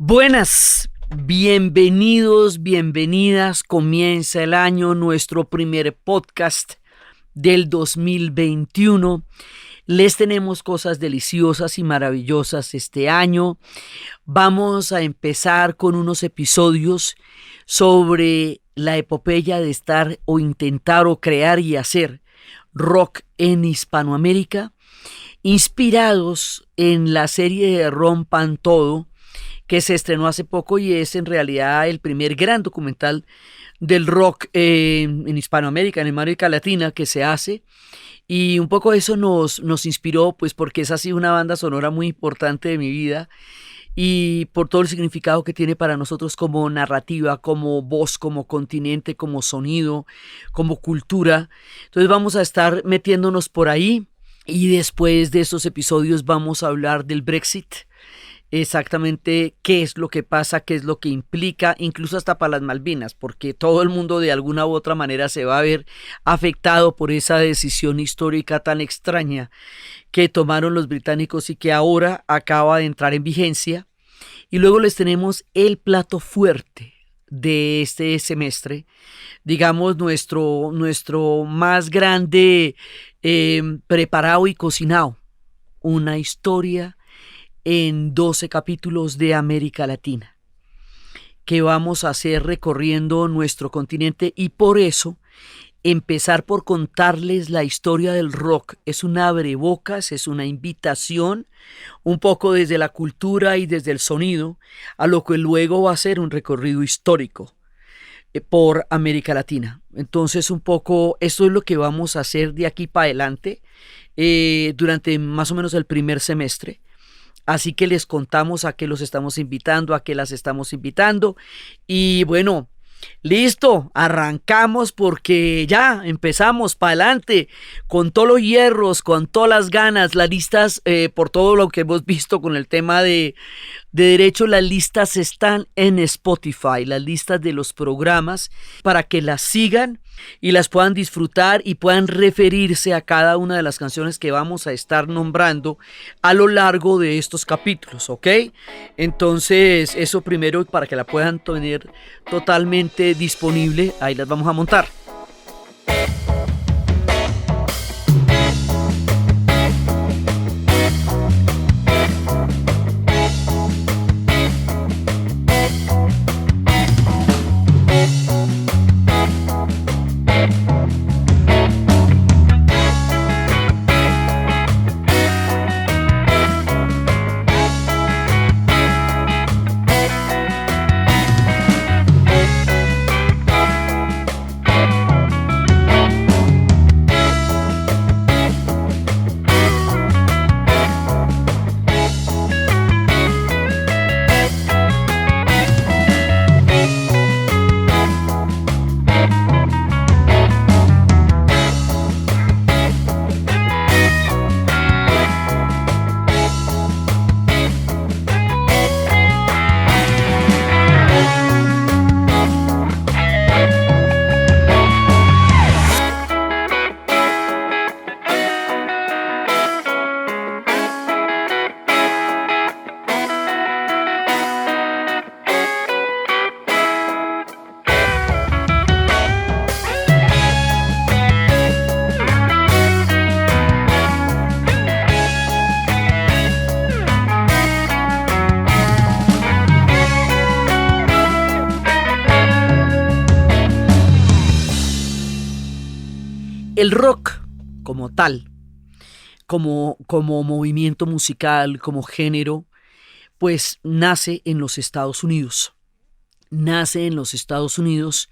Buenas, bienvenidos, bienvenidas. Comienza el año, nuestro primer podcast del 2021. Les tenemos cosas deliciosas y maravillosas este año. Vamos a empezar con unos episodios sobre la epopeya de estar o intentar o crear y hacer rock en Hispanoamérica, inspirados en la serie de Rompan Todo, que se estrenó hace poco y es en realidad el primer gran documental del rock en Hispanoamérica, en América Latina, que se hace. Y un poco eso nos inspiró, pues porque esa ha sido una banda sonora muy importante de mi vida y por todo el significado que tiene para nosotros como narrativa, como voz, como continente, como sonido, como cultura. Entonces vamos a estar metiéndonos por ahí y después de estos episodios vamos a hablar del Brexit. Exactamente qué es lo que pasa, qué es lo que implica, incluso hasta para las Malvinas, porque todo el mundo de alguna u otra manera se va a ver afectado por esa decisión histórica tan extraña que tomaron los británicos y que ahora acaba de entrar en vigencia. Y luego les tenemos el plato fuerte de este semestre, digamos nuestro más grande preparado y cocinado, una historia en 12 capítulos de América Latina que vamos a hacer recorriendo nuestro continente, y por eso empezar por contarles la historia del rock es un abrebocas, es una invitación un poco desde la cultura y desde el sonido a lo que luego va a ser un recorrido histórico por América Latina. Entonces un poco eso es lo que vamos a hacer de aquí para adelante durante más o menos el primer semestre. Así que les contamos a qué los estamos invitando, a qué las estamos invitando. Y bueno, listo, arrancamos porque ya empezamos para adelante con todos los hierros, con todas las ganas, las listas, por todo lo que hemos visto con el tema de derecho, las listas están en Spotify, las listas de los programas, para que las sigan y las puedan disfrutar y puedan referirse a cada una de las canciones que vamos a estar nombrando a lo largo de estos capítulos, ¿ok? Entonces, eso primero para que la puedan tener totalmente disponible, ahí las vamos a montar. El rock como tal, como movimiento musical, como género, pues nace en los Estados Unidos. Nace en los Estados Unidos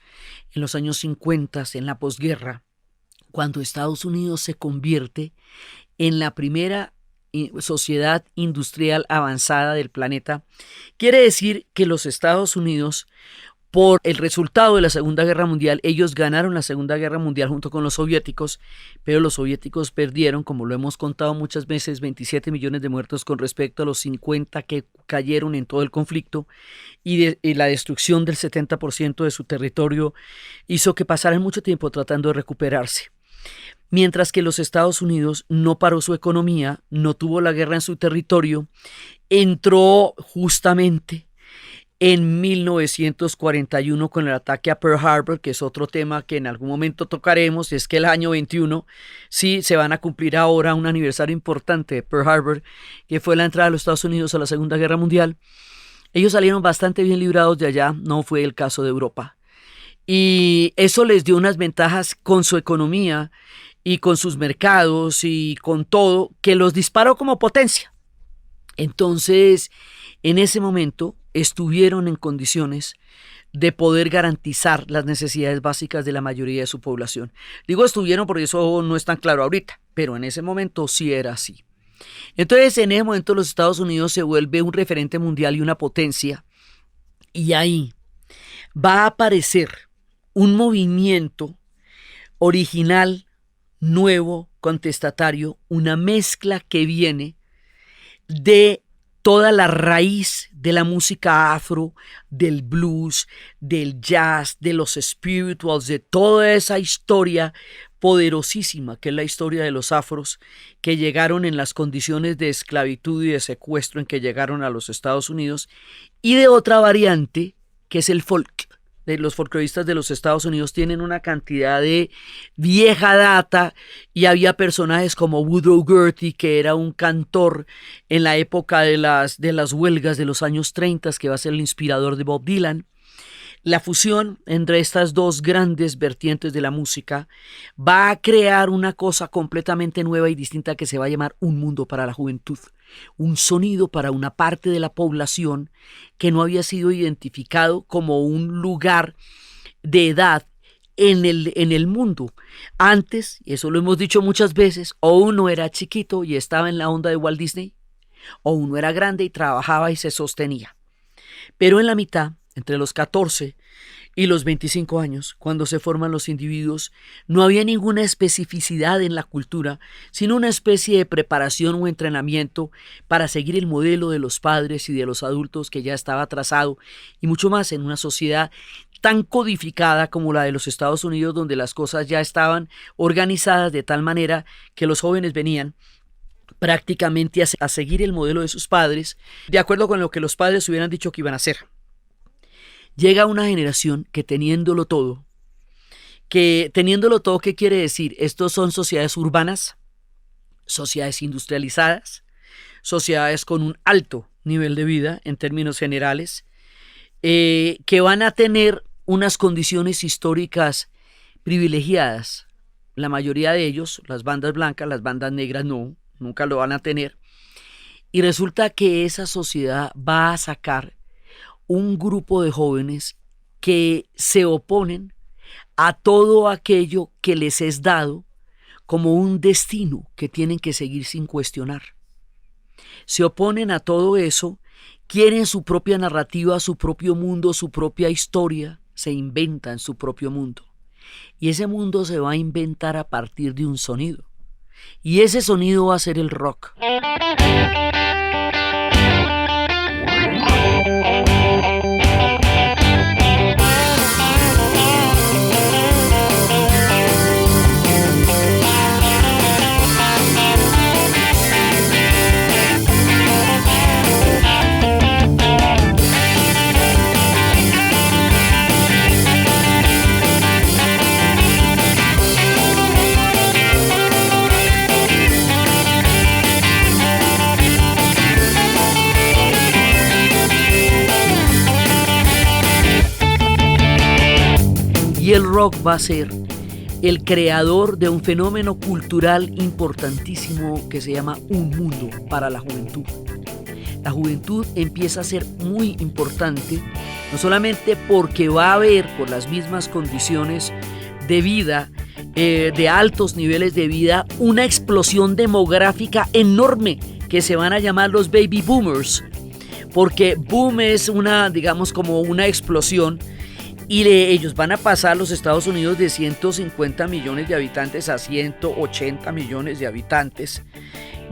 en los años 50, en la posguerra, cuando Estados Unidos se convierte en la primera sociedad industrial avanzada del planeta. Quiere decir que los Estados Unidos, por el resultado de la Segunda Guerra Mundial, ellos ganaron la Segunda Guerra Mundial junto con los soviéticos, pero los soviéticos perdieron, como lo hemos contado muchas veces, 27 millones de muertos con respecto a los 50 que cayeron en todo el conflicto, y la destrucción del 70% de su territorio hizo que pasaran mucho tiempo tratando de recuperarse. Mientras que los Estados Unidos no paró su economía, no tuvo la guerra en su territorio, entró justamente en 1941 con el ataque a Pearl Harbor, que es otro tema que en algún momento tocaremos. Es que el año 21 sí se van a cumplir ahora un aniversario importante de Pearl Harbor, que fue la entrada de los Estados Unidos a la Segunda Guerra Mundial. Ellos salieron bastante bien librados de allá, no fue el caso de Europa. Y eso les dio unas ventajas con su economía y con sus mercados y con todo, que los disparó como potencia. Entonces, en ese momento estuvieron en condiciones de poder garantizar las necesidades básicas de la mayoría de su población. Digo estuvieron porque eso no es tan claro ahorita, pero en ese momento sí era así. Entonces, en ese momento los Estados Unidos se vuelve un referente mundial y una potencia, y ahí va a aparecer un movimiento original, nuevo, contestatario, una mezcla que viene de toda la raíz de la música afro, del blues, del jazz, de los spirituals, de toda esa historia poderosísima que es la historia de los afros que llegaron en las condiciones de esclavitud y de secuestro en que llegaron a los Estados Unidos, y de otra variante que es el folk. Los folcloristas de los Estados Unidos tienen una cantidad de vieja data, y había personajes como Woodrow Gertie, que era un cantor en la época de las huelgas de los años 30, que va a ser el inspirador de Bob Dylan. La fusión entre estas dos grandes vertientes de la música va a crear una cosa completamente nueva y distinta que se va a llamar un mundo para la juventud. Un sonido para una parte de la población que no había sido identificado como un lugar de edad en el mundo. Antes, y eso lo hemos dicho muchas veces, o uno era chiquito y estaba en la onda de Walt Disney, o uno era grande y trabajaba y se sostenía. Pero en la mitad, entre los 14 y los 25 años, cuando se forman los individuos, no había ninguna especificidad en la cultura, sino una especie de preparación o entrenamiento para seguir el modelo de los padres y de los adultos que ya estaba trazado, y mucho más en una sociedad tan codificada como la de los Estados Unidos, donde las cosas ya estaban organizadas de tal manera que los jóvenes venían prácticamente a seguir el modelo de sus padres, de acuerdo con lo que los padres hubieran dicho que iban a hacer. Llega una generación que teniéndolo todo, ¿qué quiere decir? Estos son sociedades urbanas, sociedades industrializadas, sociedades con un alto nivel de vida en términos generales, que van a tener unas condiciones históricas privilegiadas. La mayoría de ellos, las bandas blancas, las bandas negras no, nunca lo van a tener. Y resulta que esa sociedad va a sacar un grupo de jóvenes que se oponen a todo aquello que les es dado como un destino que tienen que seguir sin cuestionar. Se oponen a todo eso, quieren su propia narrativa, su propio mundo, su propia historia, se inventan su propio mundo. Y ese mundo se va a inventar a partir de un sonido. Y ese sonido va a ser el rock. Y el rock va a ser el creador de un fenómeno cultural importantísimo que se llama un mundo para la juventud. La juventud empieza a ser muy importante, no solamente porque va a haber, por las mismas condiciones de vida, de altos niveles de vida, una explosión demográfica enorme que se van a llamar los baby boomers, porque boom es digamos como una explosión. Y ellos van a pasar los Estados Unidos de 150 millones de habitantes a 180 millones de habitantes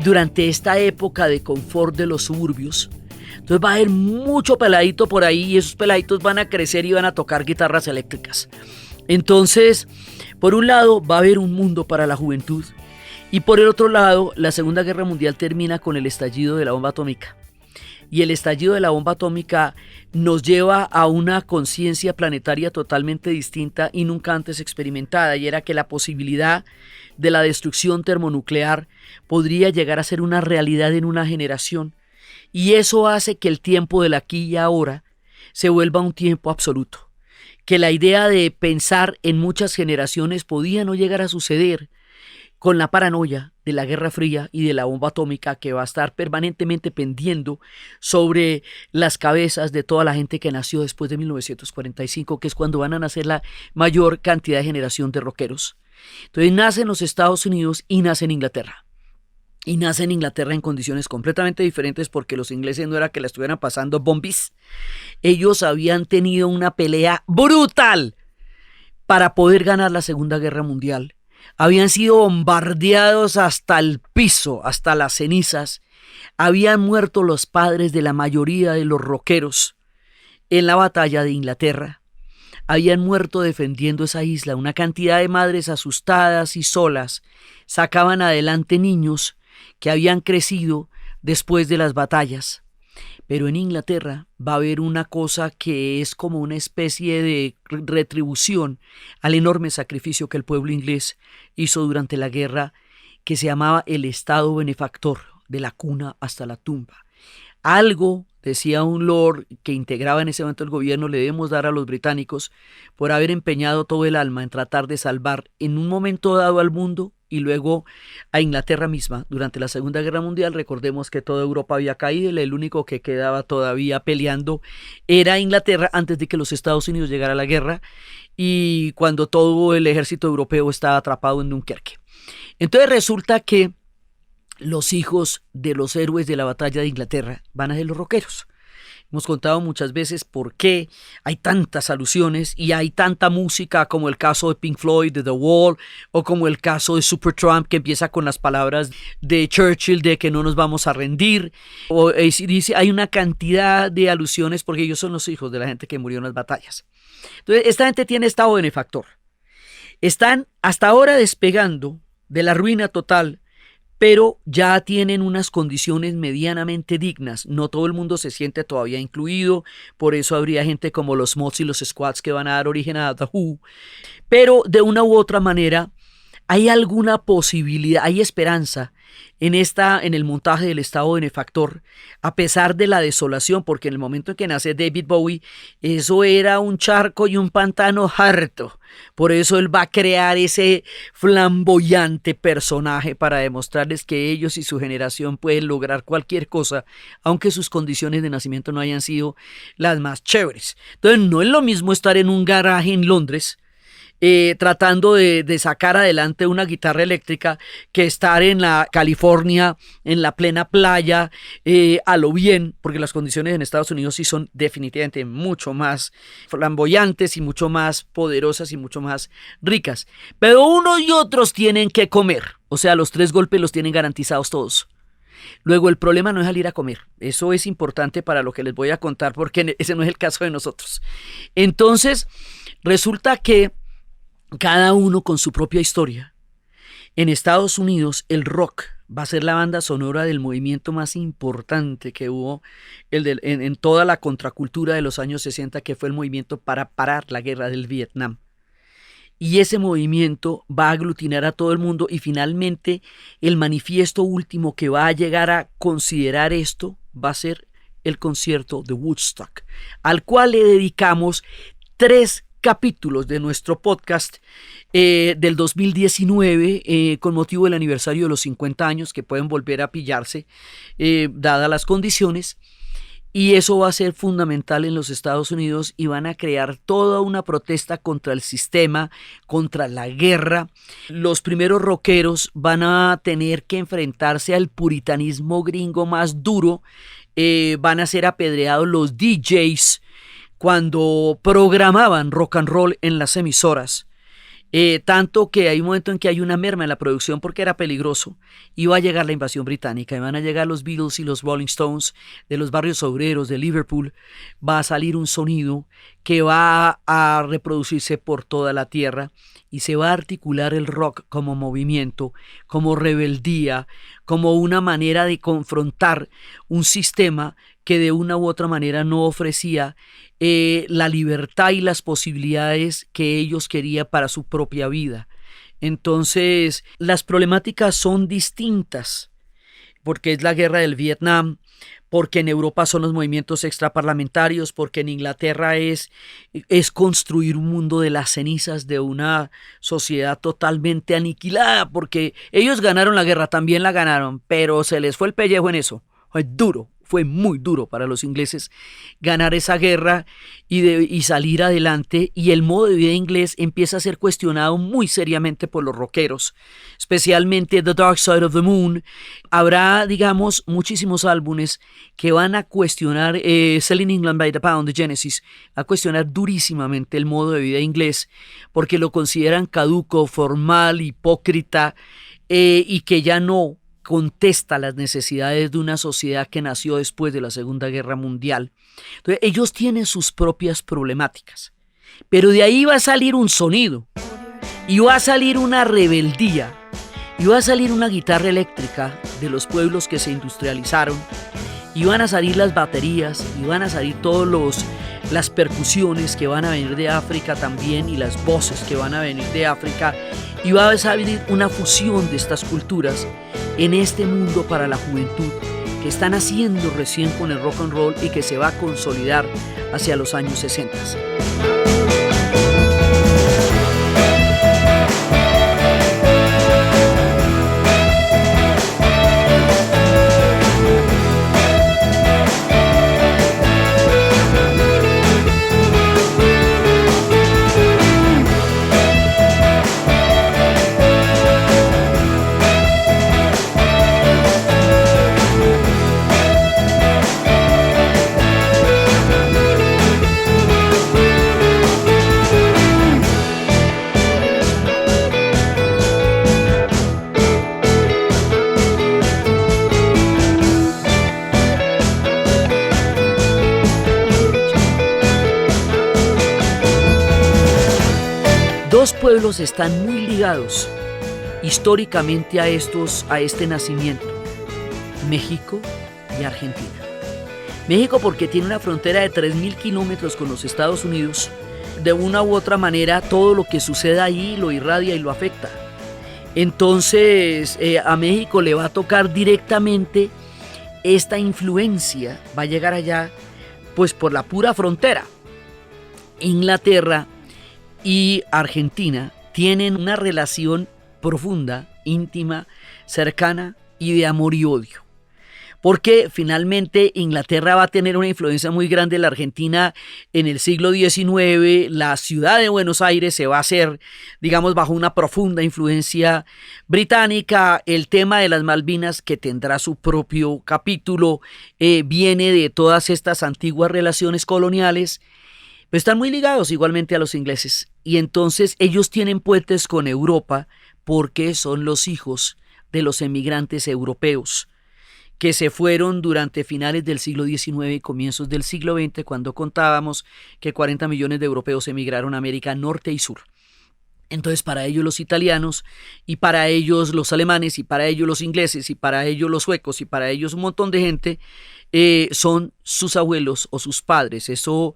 durante esta época de confort de los suburbios. Entonces va a haber mucho peladito por ahí, y esos peladitos van a crecer y van a tocar guitarras eléctricas. Entonces, por un lado va a haber un mundo para la juventud, y por el otro lado, la Segunda Guerra Mundial termina con el estallido de la bomba atómica. y el estallido de la bomba atómica nos lleva a una conciencia planetaria totalmente distinta y nunca antes experimentada, y era que la posibilidad de la destrucción termonuclear podría llegar a ser una realidad en una generación, y eso hace que el tiempo del aquí y ahora se vuelva un tiempo absoluto, que la idea de pensar en muchas generaciones podía no llegar a suceder con la paranoia de la Guerra Fría y de la bomba atómica que va a estar permanentemente pendiendo sobre las cabezas de toda la gente que nació después de 1945, que es cuando van a nacer la mayor cantidad de generación de rockeros. Entonces nace en los Estados Unidos y nace en Inglaterra. Y nace en Inglaterra en condiciones completamente diferentes, porque los ingleses no era que la estuvieran pasando bombis. Ellos habían tenido una pelea brutal para poder ganar la Segunda Guerra Mundial. Habían sido bombardeados hasta el piso, hasta las cenizas. Habían muerto los padres de la mayoría de los rockeros en la batalla de Inglaterra. Habían muerto defendiendo esa isla. Una cantidad de madres asustadas y solas sacaban adelante niños que habían crecido después de las batallas. Pero en Inglaterra va a haber una cosa que es como una especie de retribución al enorme sacrificio que el pueblo inglés hizo durante la guerra, que se llamaba el Estado benefactor, de la cuna hasta la tumba. Algo, decía un lord que integraba en ese momento el gobierno, le debemos dar a los británicos por haber empeñado todo el alma en tratar de salvar en un momento dado al mundo y luego a Inglaterra misma. Durante la Segunda Guerra Mundial, recordemos que toda Europa había caído y el único que quedaba todavía peleando era Inglaterra antes de que los Estados Unidos llegara a la guerra y cuando todo el ejército europeo estaba atrapado en Dunkerque. Entonces resulta que los hijos de los héroes de la batalla de Inglaterra van a ser los rockeros. Hemos contado muchas veces por qué hay tantas alusiones y hay tanta música, como el caso de Pink Floyd, de The Wall, o como el caso de Supertramp, que empieza con las palabras de Churchill de que no nos vamos a rendir. O dice, hay una cantidad de alusiones porque ellos son los hijos de la gente que murió en las batallas. Entonces, esta gente tiene estado benefactor. Están hasta ahora despegando de la ruina total, pero ya tienen unas condiciones medianamente dignas. No todo el mundo se siente todavía incluido, por eso habría gente como los Mods y los Squads que van a dar origen a The Who, pero de una u otra manera hay alguna posibilidad, hay esperanza en el montaje del Estado benefactor, a pesar de la desolación, porque en el momento en que nace David Bowie, eso era un charco y un pantano harto. Por eso él va a crear ese flamboyante personaje para demostrarles que ellos y su generación pueden lograr cualquier cosa, aunque sus condiciones de nacimiento no hayan sido las más chéveres. Entonces no es lo mismo estar en un garaje en Londres tratando de sacar adelante una guitarra eléctrica que estar en la California, en la plena playa, a lo bien, porque las condiciones en Estados Unidos sí son definitivamente mucho más flamboyantes y mucho más poderosas y mucho más ricas. Pero unos y otros tienen que comer, o sea, los 3 golpes los tienen garantizados todos. Luego el problema no es salir a comer, eso es importante para lo que les voy a contar, porque ese no es el caso de nosotros. Entonces, resulta que cada uno con su propia historia. En Estados Unidos el rock va a ser la banda sonora del movimiento más importante que hubo en toda la contracultura de los años 60, que fue el movimiento para parar la guerra del Vietnam. Y ese movimiento va a aglutinar a todo el mundo, y finalmente el manifiesto último que va a llegar a considerar esto va a ser el concierto de Woodstock, al cual le dedicamos 3 capítulos de nuestro podcast del 2019 con motivo del aniversario de los 50 años, que pueden volver a pillarse dadas las condiciones, y eso va a ser fundamental en los Estados Unidos y van a crear toda una protesta contra el sistema, contra la guerra. Los primeros rockeros van a tener que enfrentarse al puritanismo gringo más duro, van a ser apedreados los DJs cuando programaban rock and roll en las emisoras, tanto que hay un momento en que hay una merma en la producción porque era peligroso. Iba a llegar la invasión británica y van a llegar los Beatles y los Rolling Stones de los barrios obreros de Liverpool. Va a salir un sonido que va a reproducirse por toda la tierra y se va a articular el rock como movimiento, como rebeldía, como una manera de confrontar un sistema que de una u otra manera no ofrecía la libertad y las posibilidades que ellos querían para su propia vida. Entonces, las problemáticas son distintas, porque es la guerra del Vietnam, porque en Europa son los movimientos extraparlamentarios, porque en Inglaterra es construir un mundo de las cenizas de una sociedad totalmente aniquilada, porque ellos ganaron la guerra, también la ganaron, pero se les fue el pellejo en eso. Fue duro, fue muy duro para los ingleses ganar esa guerra y salir adelante, y el modo de vida inglés empieza a ser cuestionado muy seriamente por los rockeros, especialmente The Dark Side of the Moon. Habrá, digamos, muchísimos álbumes que van a cuestionar, Selling England by the Pound de Genesis, a cuestionar durísimamente el modo de vida inglés, porque lo consideran caduco, formal, hipócrita, y que ya no contesta las necesidades de una sociedad que nació después de la Segunda Guerra Mundial. Entonces, ellos tienen sus propias problemáticas, pero de ahí va a salir un sonido, y va a salir una rebeldía, y va a salir una guitarra eléctrica de los pueblos que se industrializaron, y van a salir las baterías, y van a salir las percusiones que van a venir de África también, y las voces que van a venir de África, y va a salir una fusión de estas culturas en este mundo para la juventud que están haciendo recién con el rock and roll y que se va a consolidar hacia los años 60. Dos pueblos están muy ligados históricamente a este nacimiento: México y Argentina. México porque tiene una frontera de 3.000 kilómetros con los Estados Unidos. De una u otra manera, todo lo que suceda ahí lo irradia y lo afecta. Entonces, a México le va a tocar directamente esta influencia, va a llegar allá pues por la pura frontera. Inglaterra y Argentina tienen una relación profunda, íntima, cercana y de amor y odio. Porque finalmente Inglaterra va a tener una influencia muy grande en la Argentina en el siglo XIX. La ciudad de Buenos Aires se va a hacer, digamos, bajo una profunda influencia británica. El tema de las Malvinas, que tendrá su propio capítulo, viene de todas estas antiguas relaciones coloniales. Pero están muy ligados igualmente a los ingleses, y entonces ellos tienen puentes con Europa porque son los hijos de los emigrantes europeos que se fueron durante finales del siglo XIX y comienzos del siglo XX, cuando contábamos que 40 millones de europeos emigraron a América Norte y Sur. Entonces, para ellos los italianos, y para ellos los alemanes, y para ellos los ingleses, y para ellos los suecos, y para ellos un montón de gente, son sus abuelos o sus padres. Eso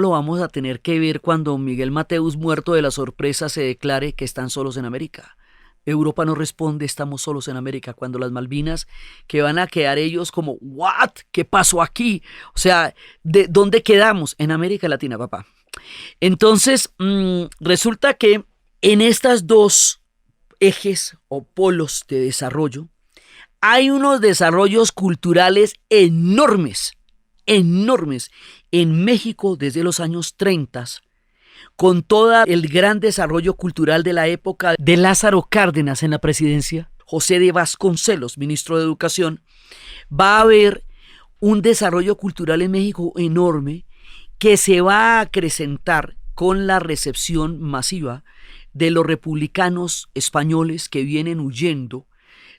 lo vamos a tener que ver cuando Miguel Mateus, muerto de la sorpresa, se declare que están solos en América. Europa no responde, estamos solos en América, cuando las Malvinas, que van a quedar ellos como, ¿what? ¿Qué pasó aquí? O sea, ¿de dónde quedamos? En América Latina, papá. Entonces, resulta que en estas dos ejes o polos de desarrollo, hay unos desarrollos culturales enormes, enormes. En México desde los años 30, con todo el gran desarrollo cultural de la época de Lázaro Cárdenas en la presidencia, José de Vasconcelos, ministro de Educación, va a haber un desarrollo cultural en México enorme que se va a acrecentar con la recepción masiva de los republicanos españoles que vienen huyendo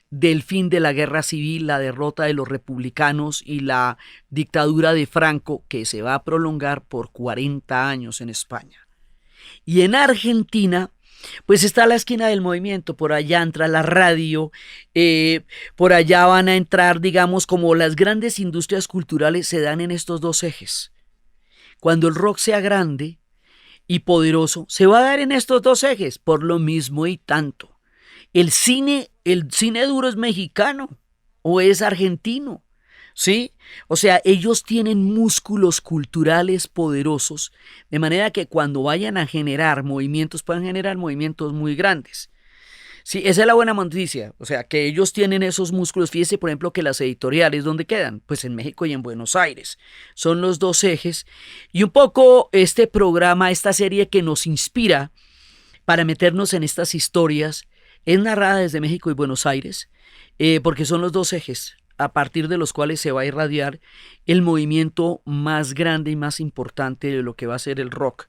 del fin de la guerra civil, la derrota de los republicanos y la dictadura de Franco, que se va a prolongar por 40 años en España. Y en Argentina Pues está a la esquina del movimiento, por allá entra la radio, por allá van a entrar, digamos, como las grandes industrias culturales se dan en estos dos ejes. Cuando el rock sea grande y poderoso, se va a dar en estos dos ejes, por lo mismo y tanto. El cine duro es mexicano o es argentino, ¿sí? O sea, ellos tienen músculos culturales poderosos, de manera que cuando vayan a generar movimientos, puedan generar movimientos muy grandes. Sí, esa es la buena noticia, o sea, que ellos tienen esos músculos. Fíjese, por ejemplo, que las editoriales, ¿dónde quedan? Pues en México y en Buenos Aires. Son los dos ejes. Y un poco este programa, esta serie que nos inspira para meternos en estas historias, es narrada desde México y Buenos Aires, porque son los dos ejes a partir de los cuales se va a irradiar el movimiento más grande y más importante de lo que va a ser el rock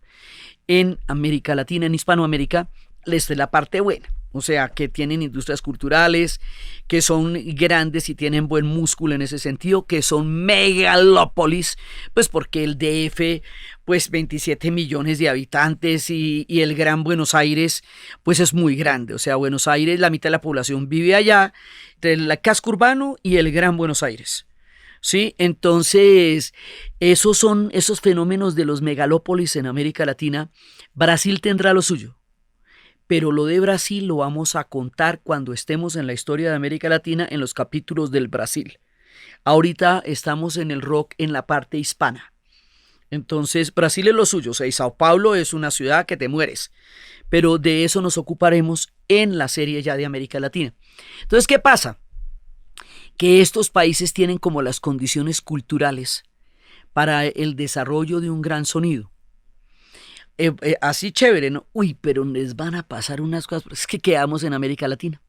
en América Latina, en Hispanoamérica. Esta es la parte buena. O sea, que tienen industrias culturales, que son grandes y tienen buen músculo en ese sentido, que son megalópolis, pues porque el DF, pues 27 millones de habitantes y el Gran Buenos Aires, pues es muy grande. O sea, Buenos Aires, la mitad de la población vive allá, entre el casco urbano y el Gran Buenos Aires. ¿Sí? Entonces, esos son esos fenómenos de los megalópolis en América Latina. Brasil tendrá lo suyo. Pero lo de Brasil lo vamos a contar cuando estemos en la historia de América Latina en los capítulos del Brasil. Ahorita estamos en el rock en la parte hispana. Entonces, Brasil es lo suyo, o sea, y Sao Paulo es una ciudad que te mueres. Pero de eso nos ocuparemos en la serie ya de América Latina. Entonces, ¿qué pasa? Que estos países tienen como las condiciones culturales para el desarrollo de un gran sonido. Así chévere, ¿no? Uy, pero les van a pasar unas cosas, es que quedamos en América Latina.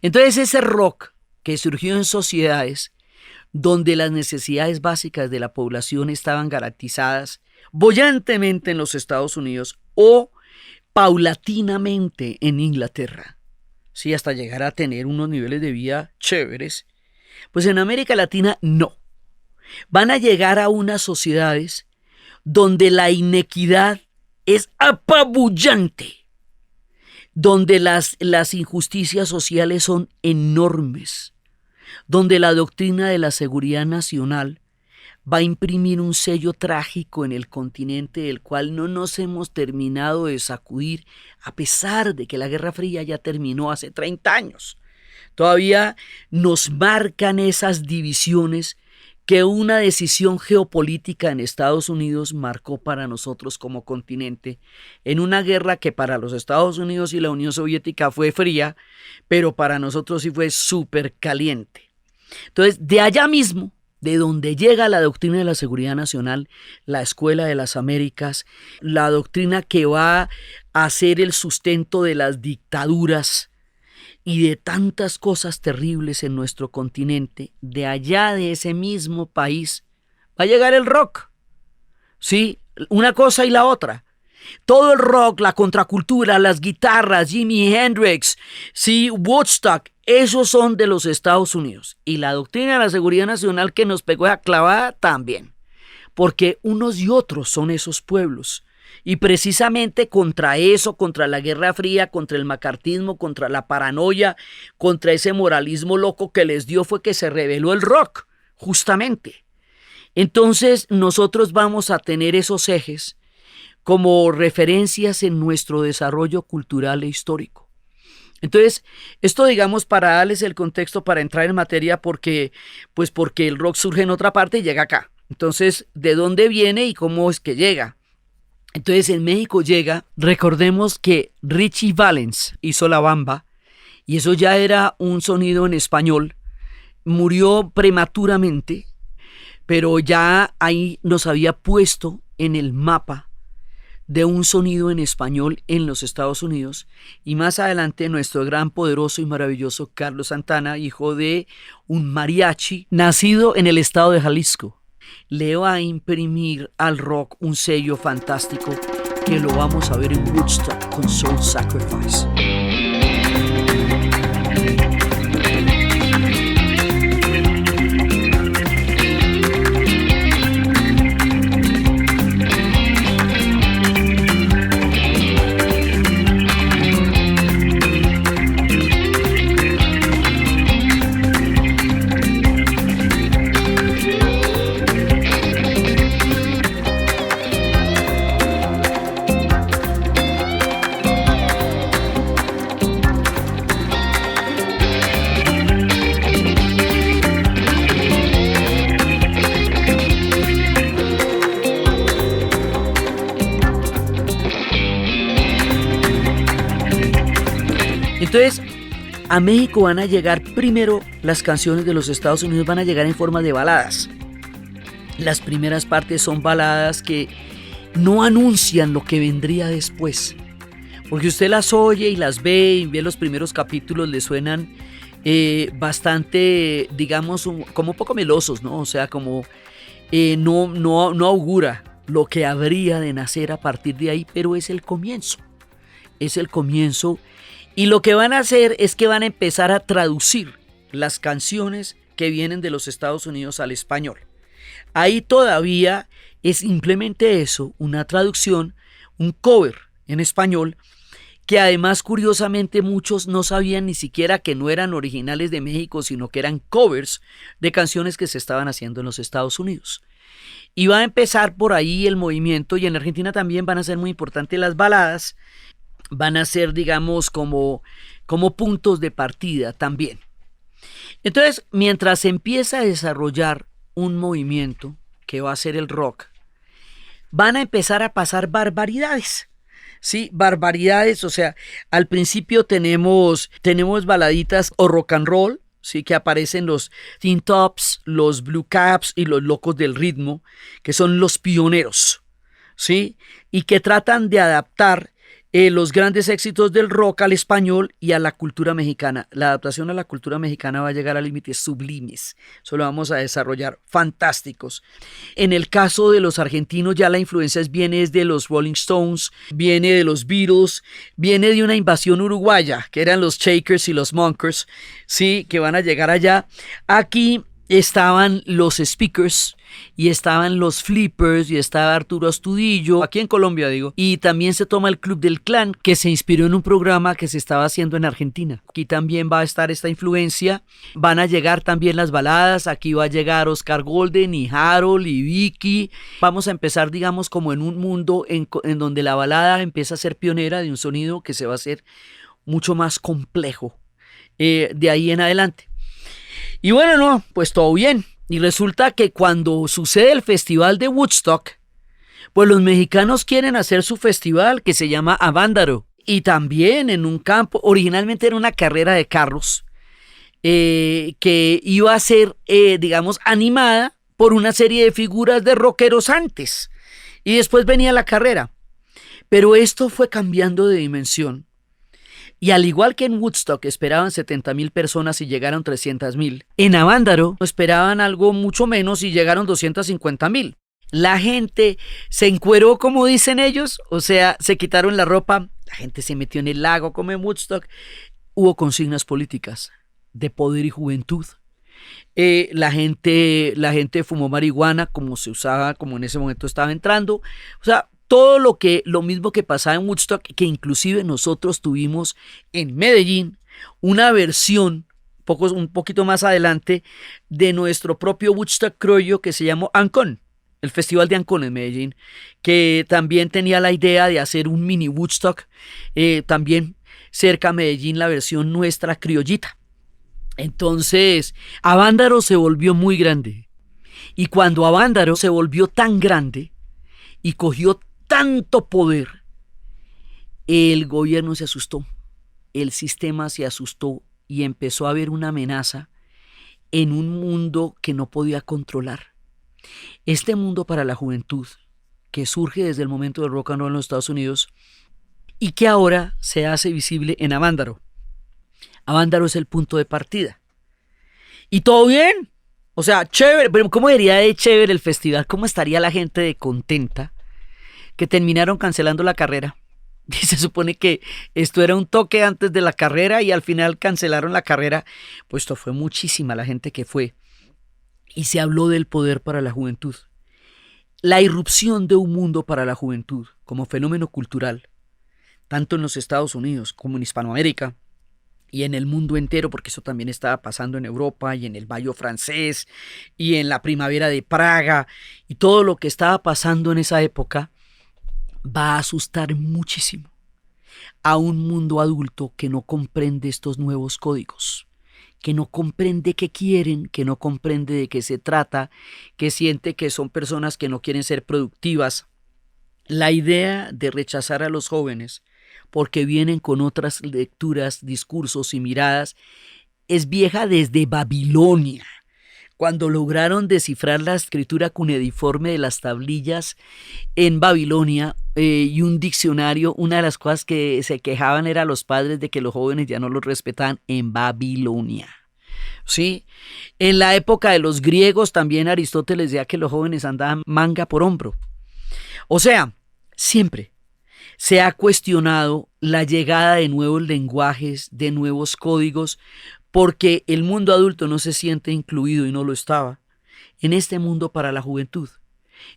Entonces ese rock que surgió en sociedades donde las necesidades básicas de la población estaban garantizadas bollantemente en los Estados Unidos o paulatinamente en Inglaterra, sí, hasta llegar a tener unos niveles de vida chéveres, pues en América Latina no. Van a llegar a unas sociedades donde la inequidad es apabullante, donde las injusticias sociales son enormes, donde la doctrina de la seguridad nacional va a imprimir un sello trágico en el continente del cual no nos hemos terminado de sacudir, a pesar de que la Guerra Fría ya terminó hace 30 años. Todavía nos marcan esas divisiones que una decisión geopolítica en Estados Unidos marcó para nosotros como continente, en una guerra que para los Estados Unidos y la Unión Soviética fue fría, pero para nosotros sí fue súper caliente. Entonces, de allá mismo, de donde llega la doctrina de la seguridad nacional, la Escuela de las Américas, la doctrina que va a ser el sustento de las dictaduras y de tantas cosas terribles en nuestro continente, de allá de ese mismo país, va a llegar el rock. Sí, una cosa y la otra. Todo el rock, la contracultura, las guitarras, Jimi Hendrix, sí, Woodstock, esos son de los Estados Unidos. Y la doctrina de la seguridad nacional que nos pegó a clavada también. Porque unos y otros son esos pueblos. Y precisamente contra eso, contra la Guerra Fría, contra el macartismo, contra la paranoia, contra ese moralismo loco que les dio, fue que se rebeló el rock, justamente. Entonces nosotros vamos a tener esos ejes como referencias en nuestro desarrollo cultural e histórico. Entonces, esto digamos para darles el contexto para entrar en materia porque el rock surge en otra parte y llega acá. Entonces, ¿de dónde viene y cómo es que llega? Entonces en México llega, recordemos que Richie Valens hizo La Bamba y eso ya era un sonido en español, murió prematuramente, pero ya ahí nos había puesto en el mapa de un sonido en español en los Estados Unidos y más adelante nuestro gran, poderoso y maravilloso Carlos Santana, hijo de un mariachi nacido en el estado de Jalisco, le va a imprimir al rock un sello fantástico que lo vamos a ver en Woodstock con Soul Sacrifice. Entonces, a México van a llegar primero las canciones de los Estados Unidos, van a llegar en forma de baladas. Las primeras partes son baladas que no anuncian lo que vendría después. Porque usted las oye y las ve y ve los primeros capítulos, le suenan bastante, digamos, como un poco melosos, ¿no? O sea, como no augura lo que habría de nacer a partir de ahí, pero es el comienzo. Es el comienzo. Y lo que van a hacer es que van a empezar a traducir las canciones que vienen de los Estados Unidos al español. Ahí todavía es simplemente eso, una traducción, un cover en español, que además curiosamente muchos no sabían ni siquiera que no eran originales de México, sino que eran covers de canciones que se estaban haciendo en los Estados Unidos. Y va a empezar por ahí el movimiento, y en Argentina también van a ser muy importantes las baladas, van a ser, digamos, como puntos de partida también. Entonces, mientras se empieza a desarrollar un movimiento que va a ser el rock, van a empezar a pasar barbaridades. Sí, barbaridades, o sea, al principio tenemos baladitas o rock and roll, sí, que aparecen los Teen Tops, los Blue Caps y los Locos del Ritmo, que son los pioneros, sí, y que tratan de adaptar los grandes éxitos del rock al español y a la cultura mexicana. La adaptación a la cultura mexicana va a llegar a límites sublimes. Eso lo vamos a desarrollar fantásticos. En el caso de los argentinos ya la influencia viene de los Rolling Stones, viene de los Beatles, viene de una invasión uruguaya, que eran los Shakers y los Monkers, sí, que van a llegar allá. Aquí estaban los Speakers y estaban los Flippers y estaba Arturo Astudillo, aquí en Colombia digo, y también se toma el Club del Clan, que se inspiró en un programa que se estaba haciendo en Argentina. Aquí también va a estar esta influencia, van a llegar también las baladas, aquí va a llegar Oscar Golden y Harold y Vicky. Vamos a empezar, digamos, como en un mundo en donde la balada empieza a ser pionera de un sonido que se va a hacer mucho más complejo de ahí en adelante. Y bueno, no, pues todo bien. Y resulta que cuando sucede el festival de Woodstock, pues los mexicanos quieren hacer su festival que se llama Avándaro. Y también en un campo, originalmente era una carrera de carros, que iba a ser, digamos, animada por una serie de figuras de rockeros antes. Y después venía la carrera. Pero esto fue cambiando de dimensión. Y al igual que en Woodstock esperaban 70,000 personas y llegaron 300,000, en Avándaro esperaban algo mucho menos y llegaron 250,000. La gente se encueró, como dicen ellos, o sea, se quitaron la ropa, la gente se metió en el lago como en Woodstock. Hubo consignas políticas de poder y juventud. La gente fumó marihuana como se usaba, como en ese momento estaba entrando. O sea, todo lo mismo que pasaba en Woodstock, que inclusive nosotros tuvimos en Medellín una versión un poquito más adelante de nuestro propio Woodstock criollo que se llamó Ancón, el Festival de Ancón en Medellín, que también tenía la idea de hacer un mini Woodstock, también cerca a Medellín, la versión nuestra criollita. Entonces, Avándaro se volvió muy grande, y cuando Avándaro se volvió tan grande y cogió tanto poder, el gobierno se asustó, el sistema se asustó y empezó a haber una amenaza en un mundo que no podía controlar. Este mundo para la juventud, que surge desde el momento del rock and roll en los Estados Unidos y que ahora se hace visible en Avándaro. Avándaro es el punto de partida. Y todo bien, o sea, chévere, pero ¿cómo diría de chévere el festival? ¿Cómo estaría la gente de contenta? Que terminaron cancelando la carrera. Y se supone que esto era un toque antes de la carrera y al final cancelaron la carrera. Pues esto fue muchísima la gente que fue. Y se habló del poder para la juventud. La irrupción de un mundo para la juventud como fenómeno cultural, tanto en los Estados Unidos como en Hispanoamérica y en el mundo entero, porque eso también estaba pasando en Europa y en el Bayo francés y en la primavera de Praga y todo lo que estaba pasando en esa época, va a asustar muchísimo a un mundo adulto que no comprende estos nuevos códigos, que no comprende qué quieren, que no comprende de qué se trata, que siente que son personas que no quieren ser productivas. La idea de rechazar a los jóvenes porque vienen con otras lecturas, discursos y miradas. Es vieja desde Babilonia, cuando lograron descifrar la escritura cuneiforme de las tablillas en Babilonia, y un diccionario. Una de las cosas que se quejaban era los padres de que los jóvenes ya no los respetaban en Babilonia. ¿Sí? En la época de los griegos también Aristóteles decía que los jóvenes andaban manga por hombro. O sea, siempre se ha cuestionado la llegada de nuevos lenguajes, de nuevos códigos, porque el mundo adulto no se siente incluido, y no lo estaba, en este mundo para la juventud.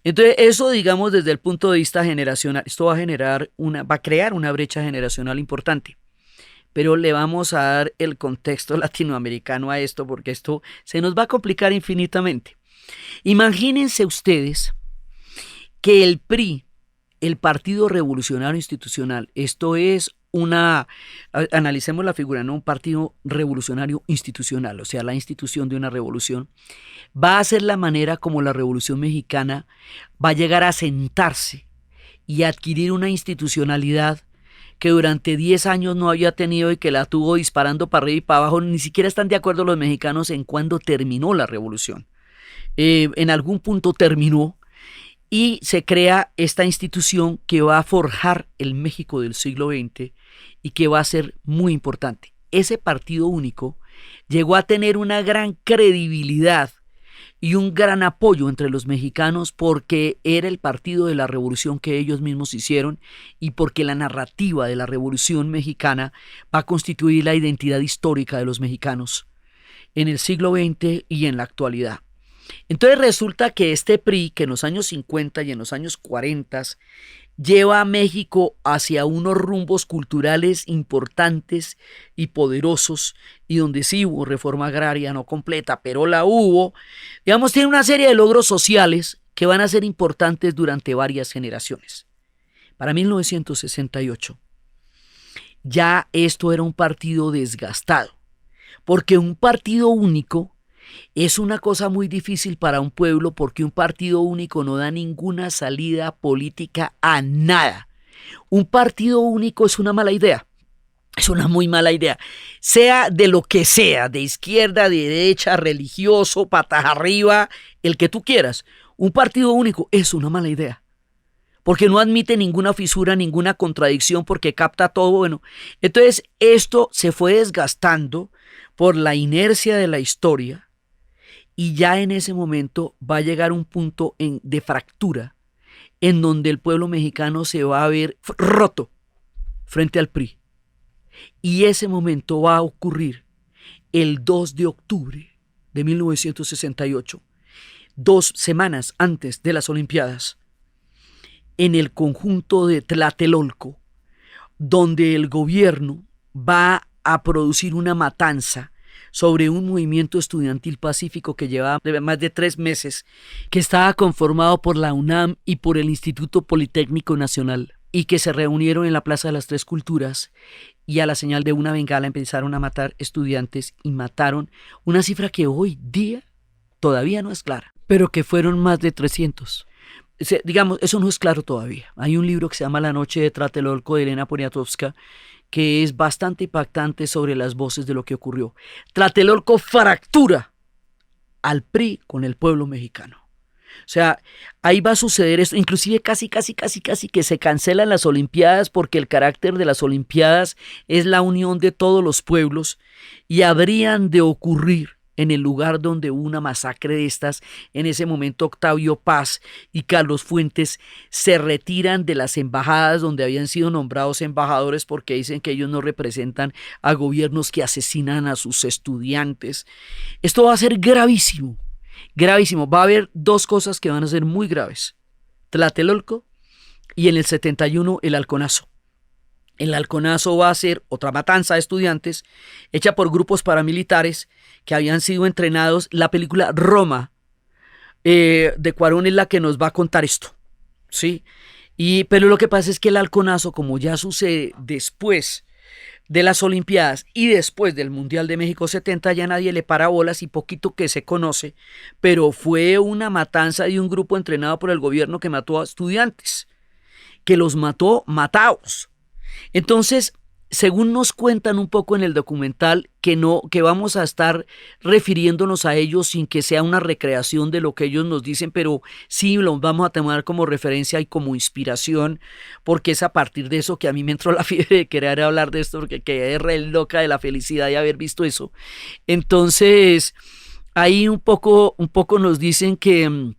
Entonces, eso, digamos, desde el punto de vista generacional, esto va a crear una brecha generacional importante. Pero le vamos a dar el contexto latinoamericano a esto, porque esto se nos va a complicar infinitamente. Imagínense ustedes que el PRI, el Partido Revolucionario Institucional, esto es analicemos la figura, ¿no? Un partido revolucionario institucional, o sea, la institución de una revolución, va a ser la manera como la Revolución Mexicana va a llegar a sentarse y a adquirir una institucionalidad que durante 10 años no había tenido y que la tuvo disparando para arriba y para abajo. Ni siquiera están de acuerdo los mexicanos en cuándo terminó la revolución. En algún punto terminó, y se crea esta institución que va a forjar el México del siglo XX y que va a ser muy importante. Ese partido único llegó a tener una gran credibilidad y un gran apoyo entre los mexicanos, porque era el partido de la revolución que ellos mismos hicieron, y porque la narrativa de la Revolución Mexicana va a constituir la identidad histórica de los mexicanos en el siglo XX y en la actualidad. Entonces resulta que este PRI, que en los años 50 y en los años 40 lleva a México hacia unos rumbos culturales importantes y poderosos, y donde sí hubo reforma agraria, no completa, pero la hubo, digamos, tiene una serie de logros sociales que van a ser importantes durante varias generaciones. Para 1968, ya esto era un partido desgastado, porque un partido único es una cosa muy difícil para un pueblo, porque un partido único no da ninguna salida política a nada. Un partido único es una mala idea. Es una muy mala idea. Sea de lo que sea, de izquierda, de derecha, religioso, patas arriba, el que tú quieras. Un partido único es una mala idea, porque no admite ninguna fisura, ninguna contradicción, porque capta todo. Bueno, entonces esto se fue desgastando por la inercia de la historia. Y ya en ese momento va a llegar un punto de fractura, en donde el pueblo mexicano se va a ver roto frente al PRI. Y ese momento va a ocurrir el 2 de octubre de 1968, 2 semanas antes de las Olimpiadas, en el conjunto de Tlatelolco, donde el gobierno va a producir una matanza sobre un movimiento estudiantil pacífico que llevaba más de 3 meses, que estaba conformado por la UNAM y por el Instituto Politécnico Nacional, y que se reunieron en la Plaza de las Tres Culturas, y a la señal de una bengala empezaron a matar estudiantes, y mataron una cifra que hoy día todavía no es clara, pero que fueron más de 300. Digamos, eso no es claro todavía. Hay un libro que se llama La noche de Tlatelolco, de Elena Poniatowska, que es bastante impactante sobre las voces de lo que ocurrió. Tlatelolco fractura al PRI con el pueblo mexicano. O sea, ahí va a suceder esto, inclusive casi que se cancelan las Olimpiadas, porque el carácter de las Olimpiadas es la unión de todos los pueblos, y habrían de ocurrir en el lugar donde hubo una masacre de estas. En ese momento Octavio Paz y Carlos Fuentes se retiran de las embajadas donde habían sido nombrados embajadores, porque dicen que ellos no representan a gobiernos que asesinan a sus estudiantes. Esto va a ser gravísimo, gravísimo. Va a haber 2 cosas que van a ser muy graves: Tlatelolco y en el 71 el Halconazo. El Halconazo va a ser otra matanza de estudiantes hecha por grupos paramilitares que habían sido entrenados. La película Roma de Cuarón es la que nos va a contar esto, ¿sí? Pero lo que pasa es que el Halconazo, como ya sucede después de las Olimpiadas y después del Mundial de México 70, ya nadie le para bolas y poquito que se conoce, pero fue una matanza de un grupo entrenado por el gobierno que mató a estudiantes, que los mató matados. Entonces, según nos cuentan un poco en el documental, que vamos a estar refiriéndonos a ellos sin que sea una recreación de lo que ellos nos dicen, pero sí los vamos a tomar como referencia y como inspiración, porque es a partir de eso que a mí me entró la fiebre de querer hablar de esto, porque quedé re loca de la felicidad de haber visto eso. Entonces, ahí un poco nos dicen que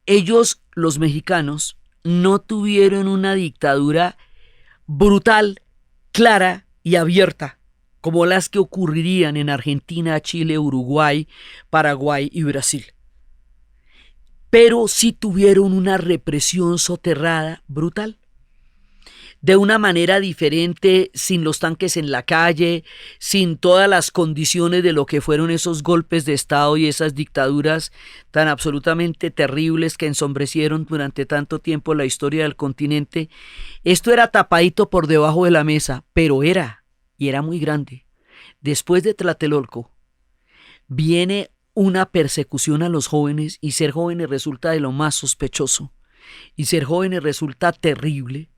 ellos, los mexicanos, no tuvieron una dictadura brutal, clara y abierta, como las que ocurrirían en Argentina, Chile, Uruguay, Paraguay y Brasil. Pero sí tuvieron una represión soterrada brutal. De una manera diferente, sin los tanques en la calle, sin todas las condiciones de lo que fueron esos golpes de Estado y esas dictaduras tan absolutamente terribles que ensombrecieron durante tanto tiempo la historia del continente. Esto era tapadito por debajo de la mesa, pero era muy grande. Después de Tlatelolco, viene una persecución a los jóvenes, y ser jóvenes resulta de lo más sospechoso, y ser jóvenes resulta terrible.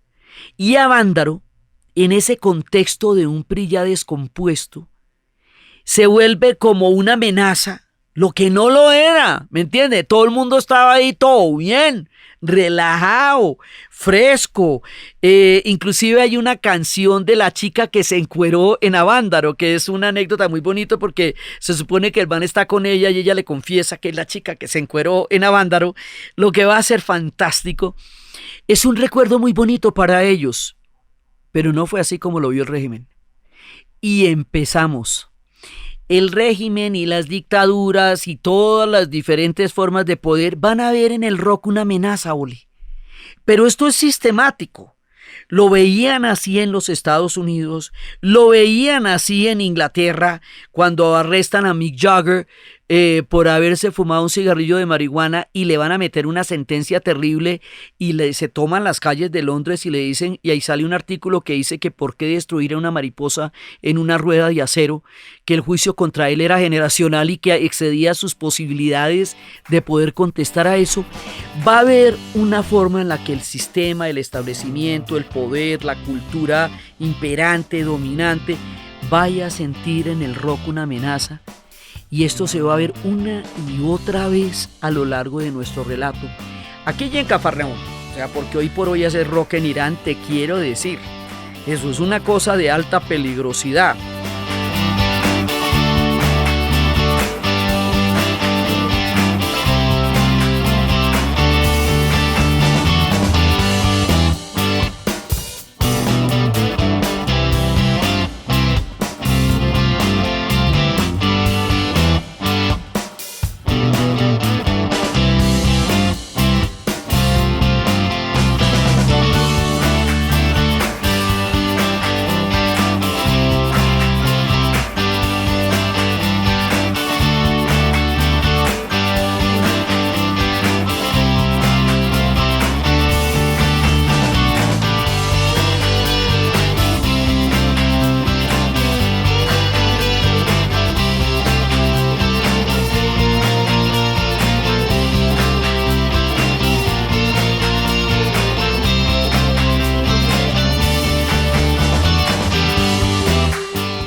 Y Avándaro, en ese contexto de un PRI ya descompuesto, se vuelve como una amenaza, lo que no lo era, ¿me entiende? Todo el mundo estaba ahí, todo bien, relajado, fresco. Inclusive hay una canción de la chica que se encueró en Avándaro, que es una anécdota muy bonita porque se supone que el man está con ella y ella le confiesa que es la chica que se encueró en Avándaro, lo que va a ser fantástico. Es un recuerdo muy bonito para ellos, pero no fue así como lo vio el régimen. Y empezamos. El régimen y las dictaduras y todas las diferentes formas de poder van a ver en el rock una amenaza, Oli. Pero esto es sistemático. Lo veían así en los Estados Unidos, lo veían así en Inglaterra cuando arrestan a Mick Jagger por haberse fumado un cigarrillo de marihuana y le van a meter una sentencia terrible y se toman las calles de Londres y le dicen, y ahí sale un artículo que dice que por qué destruir a una mariposa en una rueda de acero, que el juicio contra él era generacional y que excedía sus posibilidades de poder contestar a eso. Va a haber una forma en la que el sistema, el establecimiento, el poder, la cultura imperante, dominante, vaya a sentir en el rock una amenaza. Y esto se va a ver una y otra vez a lo largo de nuestro relato. Aquí y en Cafarnaúm, o sea, porque hoy por hoy hacer rock en Irán, te quiero decir, eso es una cosa de alta peligrosidad.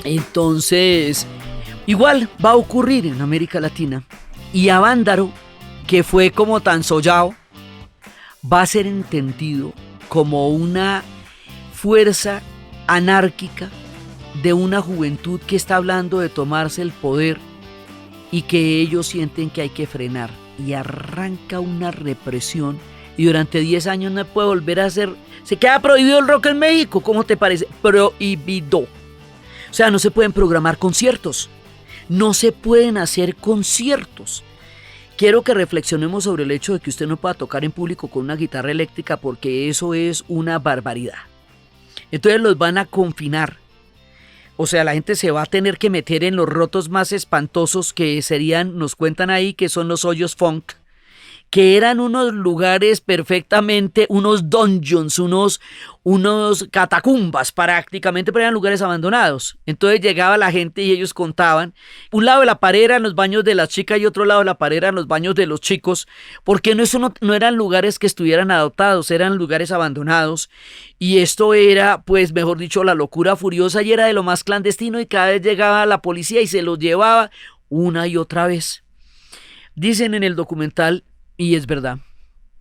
Entonces, igual va a ocurrir en América Latina. Y Avándaro, que fue como tan sollado, va a ser entendido como una fuerza anárquica de una juventud que está hablando de tomarse el poder y que ellos sienten que hay que frenar. Y arranca una represión y durante 10 años no puede volver a hacer. Se queda prohibido el rock en México, ¿cómo te parece? Prohibido. O sea, no se pueden programar conciertos, no se pueden hacer conciertos. Quiero que reflexionemos sobre el hecho de que usted no pueda tocar en público con una guitarra eléctrica porque eso es una barbaridad. Entonces los van a confinar. O sea, la gente se va a tener que meter en los rotos más espantosos que serían, nos cuentan ahí, que son los hoyos funk, que eran unos lugares perfectamente, unos dungeons, unos catacumbas prácticamente, pero eran lugares abandonados. Entonces llegaba la gente y ellos contaban, un lado de la pared eran los baños de las chicas y otro lado de la pared eran los baños de los chicos, porque no eran lugares que estuvieran adoptados, eran lugares abandonados. Y esto era, pues, mejor dicho, la locura furiosa y era de lo más clandestino y cada vez llegaba la policía y se los llevaba una y otra vez. Dicen en el documental, y es verdad,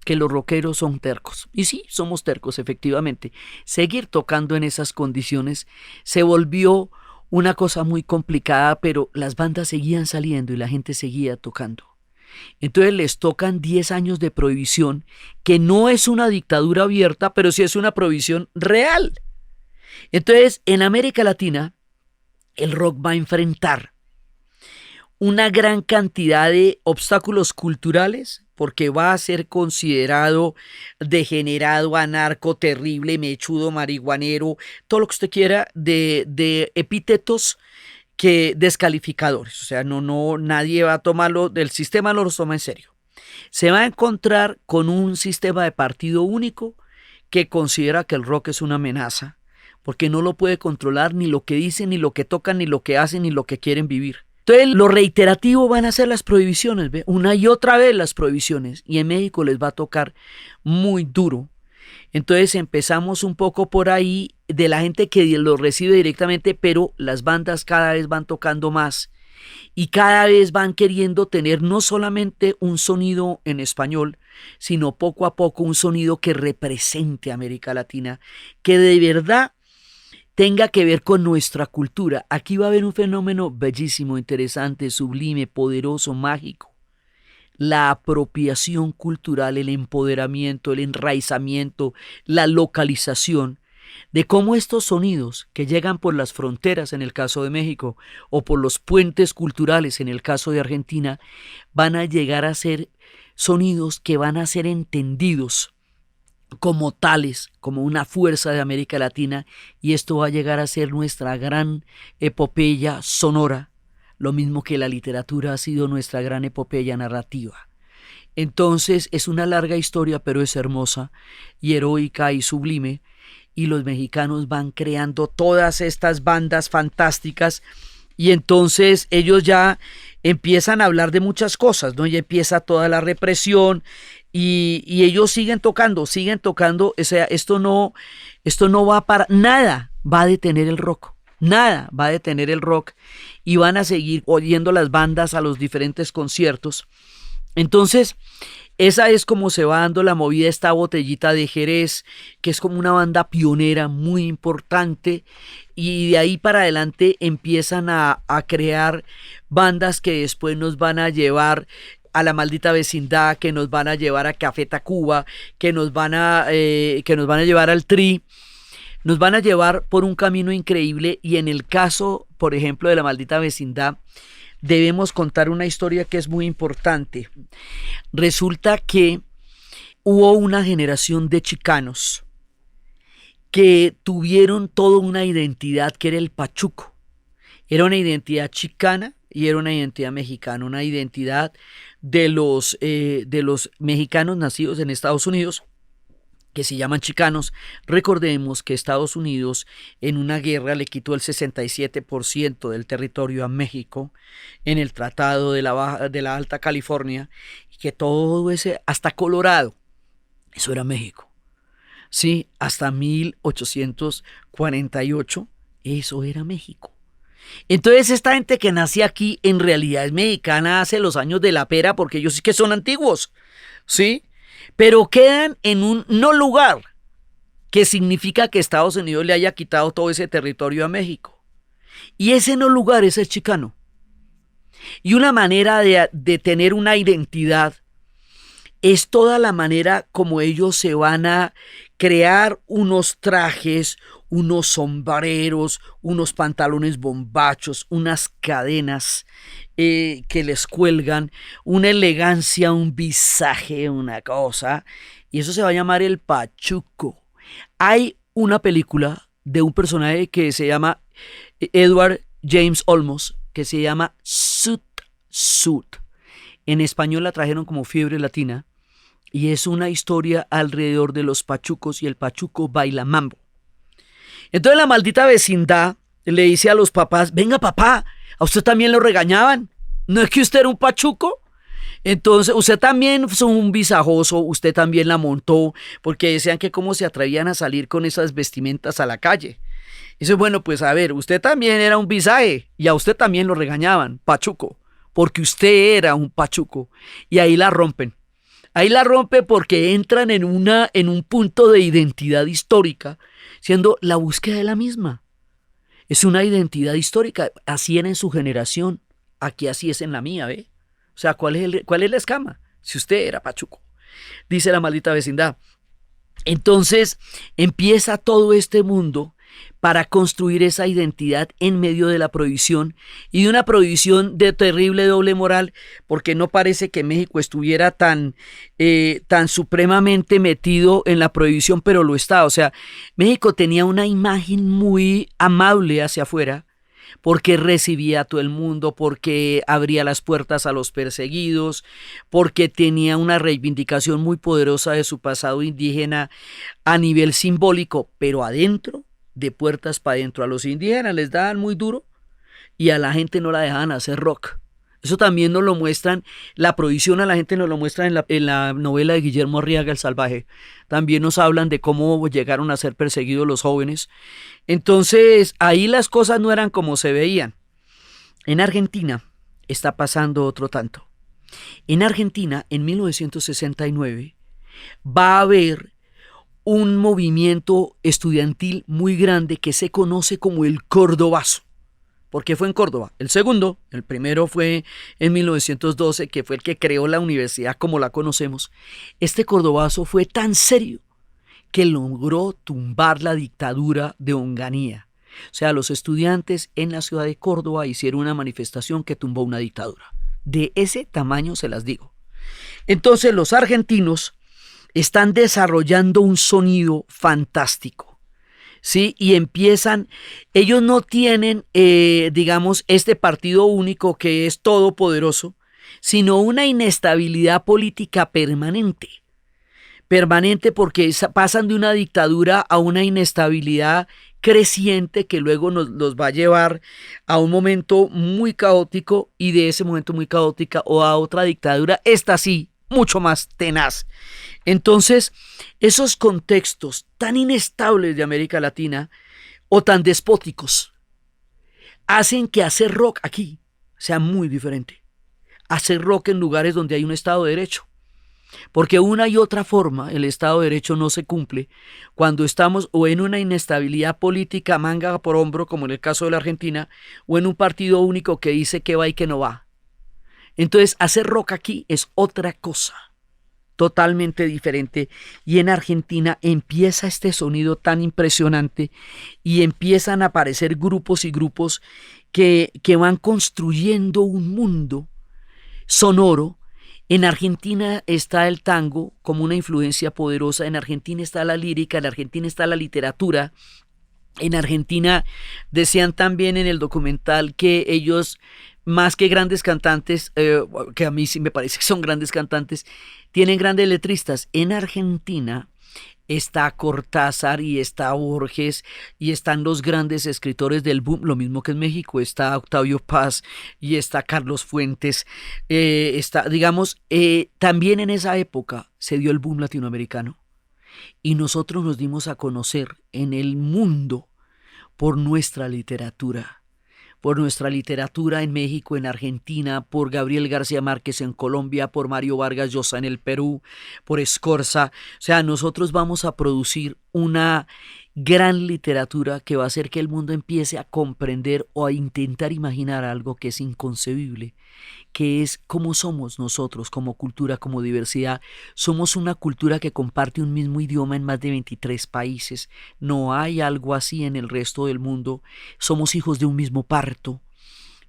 que los rockeros son tercos. Y sí, somos tercos, efectivamente. Seguir tocando en esas condiciones se volvió una cosa muy complicada, pero las bandas seguían saliendo y la gente seguía tocando. Entonces les tocan 10 años de prohibición, que no es una dictadura abierta, pero sí es una prohibición real. Entonces, en América Latina, el rock va a enfrentar una gran cantidad de obstáculos culturales, porque va a ser considerado degenerado, anarco, terrible, mechudo, marihuanero, todo lo que usted quiera de epítetos que descalificadores. O sea, nadie va a tomarlo, del sistema no los toma en serio. Se va a encontrar con un sistema de partido único que considera que el rock es una amenaza, porque no lo puede controlar ni lo que dicen, ni lo que tocan, ni lo que hacen, ni lo que quieren vivir. Entonces, lo reiterativo van a ser las prohibiciones, ¿ve? Una y otra vez las prohibiciones, y en México les va a tocar muy duro. Entonces empezamos un poco por ahí de la gente que lo recibe directamente, pero las bandas cada vez van tocando más y cada vez van queriendo tener no solamente un sonido en español, sino poco a poco un sonido que represente a América Latina, que de verdad tenga que ver con nuestra cultura. Aquí va a haber un fenómeno bellísimo, interesante, sublime, poderoso, mágico. La apropiación cultural, el empoderamiento, el enraizamiento, la localización de cómo estos sonidos que llegan por las fronteras en el caso de México o por los puentes culturales en el caso de Argentina van a llegar a ser sonidos que van a ser entendidos como tales, como una fuerza de América Latina, y esto va a llegar a ser nuestra gran epopeya sonora, lo mismo que la literatura ha sido nuestra gran epopeya narrativa. Entonces es una larga historia, pero es hermosa y heroica y sublime, y los mexicanos van creando todas estas bandas fantásticas, y entonces ellos ya empiezan a hablar de muchas cosas, ¿no? Ya empieza toda la represión, y ellos siguen tocando, o sea, esto no va para nada, va a detener el rock. Nada va a detener el rock y van a seguir oyendo las bandas a los diferentes conciertos. Entonces, esa es como se va dando la movida, esta Botellita de Jerez, que es como una banda pionera muy importante, y de ahí para adelante empiezan a crear bandas que después nos van a llevar a La Maldita Vecindad, que nos van a llevar a Café Tacuba, que nos van a llevar al Tri. Nos van a llevar por un camino increíble, y en el caso, por ejemplo, de La Maldita Vecindad, debemos contar una historia que es muy importante. Resulta que hubo una generación de chicanos que tuvieron toda una identidad que era el pachuco. Era una identidad chicana y era una identidad mexicana, una identidad de los mexicanos nacidos en Estados Unidos, que se llaman chicanos. Recordemos que Estados Unidos en una guerra le quitó el 67% del territorio a México en el Tratado de la Alta California, y que todo ese, hasta Colorado, eso era México. Sí, hasta 1848, eso era México. Entonces esta gente que nace aquí en realidad es mexicana hace los años de la pera, porque ellos sí que son antiguos, ¿sí? Pero quedan en un no lugar, que significa que Estados Unidos le haya quitado todo ese territorio a México. Y ese no lugar es el chicano. Y una manera de tener una identidad es toda la manera como ellos se van a crear unos trajes, unos sombreros, unos pantalones bombachos, unas cadenas que les cuelgan, una elegancia, un visaje, una cosa, y eso se va a llamar el pachuco. Hay una película de un personaje que se llama Edward James Olmos, que se llama Zoot Suit. En español la trajeron como Fiebre Latina, y es una historia alrededor de los pachucos y el pachuco baila mambo. Entonces la maldita vecindad le dice a los papás, venga papá, ¿a usted también lo regañaban? ¿No es que usted era un pachuco? Entonces usted también fue un visajoso, usted también la montó, porque decían que cómo se atrevían a salir con esas vestimentas a la calle. Dice, bueno, pues a ver, usted también era un visaje y a usted también lo regañaban, pachuco, porque usted era un pachuco. Y ahí la rompen. Ahí la rompe porque entran en un punto de identidad histórica, siendo la búsqueda de la misma. Es una identidad histórica, así era en su generación, aquí así es en la mía, ¿ve? O sea, ¿cuál es la escama? Si usted era pachuco, dice la maldita vecindad. Entonces empieza todo este mundo para construir esa identidad en medio de la prohibición y de una prohibición de terrible doble moral, porque no parece que México estuviera tan supremamente metido en la prohibición, pero lo está. O sea, México tenía una imagen muy amable hacia afuera, porque recibía a todo el mundo, porque abría las puertas a los perseguidos, porque tenía una reivindicación muy poderosa de su pasado indígena a nivel simbólico, pero adentro, de puertas para adentro, a los indígenas les daban muy duro y a la gente no la dejaban hacer rock. Eso también nos lo muestran, la prohibición a la gente nos lo muestran en la novela de Guillermo Arriaga, El Salvaje. También nos hablan de cómo llegaron a ser perseguidos los jóvenes. Entonces, ahí las cosas no eran como se veían. En Argentina está pasando otro tanto. En Argentina, en 1969, va a haber un movimiento estudiantil muy grande que se conoce como el Cordobazo. Porque fue en Córdoba. El primero fue en 1912, que fue el que creó la universidad como la conocemos. Este Cordobazo fue tan serio que logró tumbar la dictadura de Onganía. O sea, los estudiantes en la ciudad de Córdoba hicieron una manifestación que tumbó una dictadura. De ese tamaño se las digo. Entonces los argentinos están desarrollando un sonido fantástico, ¿sí? Y empiezan, ellos no tienen, digamos, este partido único que es todopoderoso, sino una inestabilidad política permanente. Permanente porque pasan de una dictadura a una inestabilidad creciente que luego los va a llevar a un momento muy caótico y de ese momento muy caótica o a otra dictadura, esta sí, mucho más tenaz. Entonces, esos contextos tan inestables de América Latina o tan despóticos hacen que hacer rock aquí sea muy diferente. Hacer rock en lugares donde hay un Estado de Derecho. Porque una y otra forma el Estado de Derecho no se cumple cuando estamos o en una inestabilidad política manga por hombro, como en el caso de la Argentina, o en un partido único que dice que va y que no va. Entonces, hacer rock aquí es otra cosa, totalmente diferente. Y en Argentina empieza este sonido tan impresionante y empiezan a aparecer grupos y grupos que van construyendo un mundo sonoro. En Argentina está el tango como una influencia poderosa, en Argentina está la lírica, en Argentina está la literatura. En Argentina decían también en el documental que ellos, más que grandes cantantes, que a mí sí me parece que son grandes cantantes, tienen grandes letristas. En Argentina está Cortázar y está Borges y están los grandes escritores del boom, lo mismo que en México, está Octavio Paz y está Carlos Fuentes, también en esa época se dio el boom latinoamericano y nosotros nos dimos a conocer en el mundo por nuestra literatura en México, en Argentina, por Gabriel García Márquez en Colombia, por Mario Vargas Llosa en el Perú, por Scorza. O sea, nosotros vamos a producir una gran literatura que va a hacer que el mundo empiece a comprender o a intentar imaginar algo que es inconcebible, que es cómo somos nosotros como cultura, como diversidad. Somos una cultura que comparte un mismo idioma en más de 23 países. No hay algo así en el resto del mundo. Somos hijos de un mismo parto.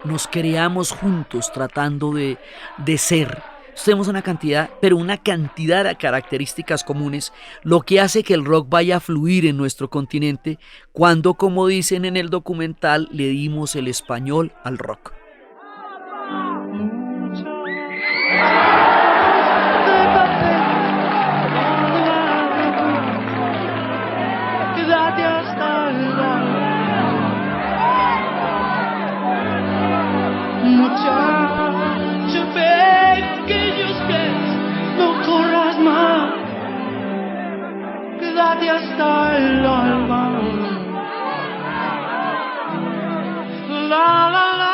Nos creamos juntos tratando de ser. Tenemos una cantidad de características comunes, lo que hace que el rock vaya a fluir en nuestro continente cuando, como dicen en el documental, le dimos el español al rock. nadie hasta el alma. La la la.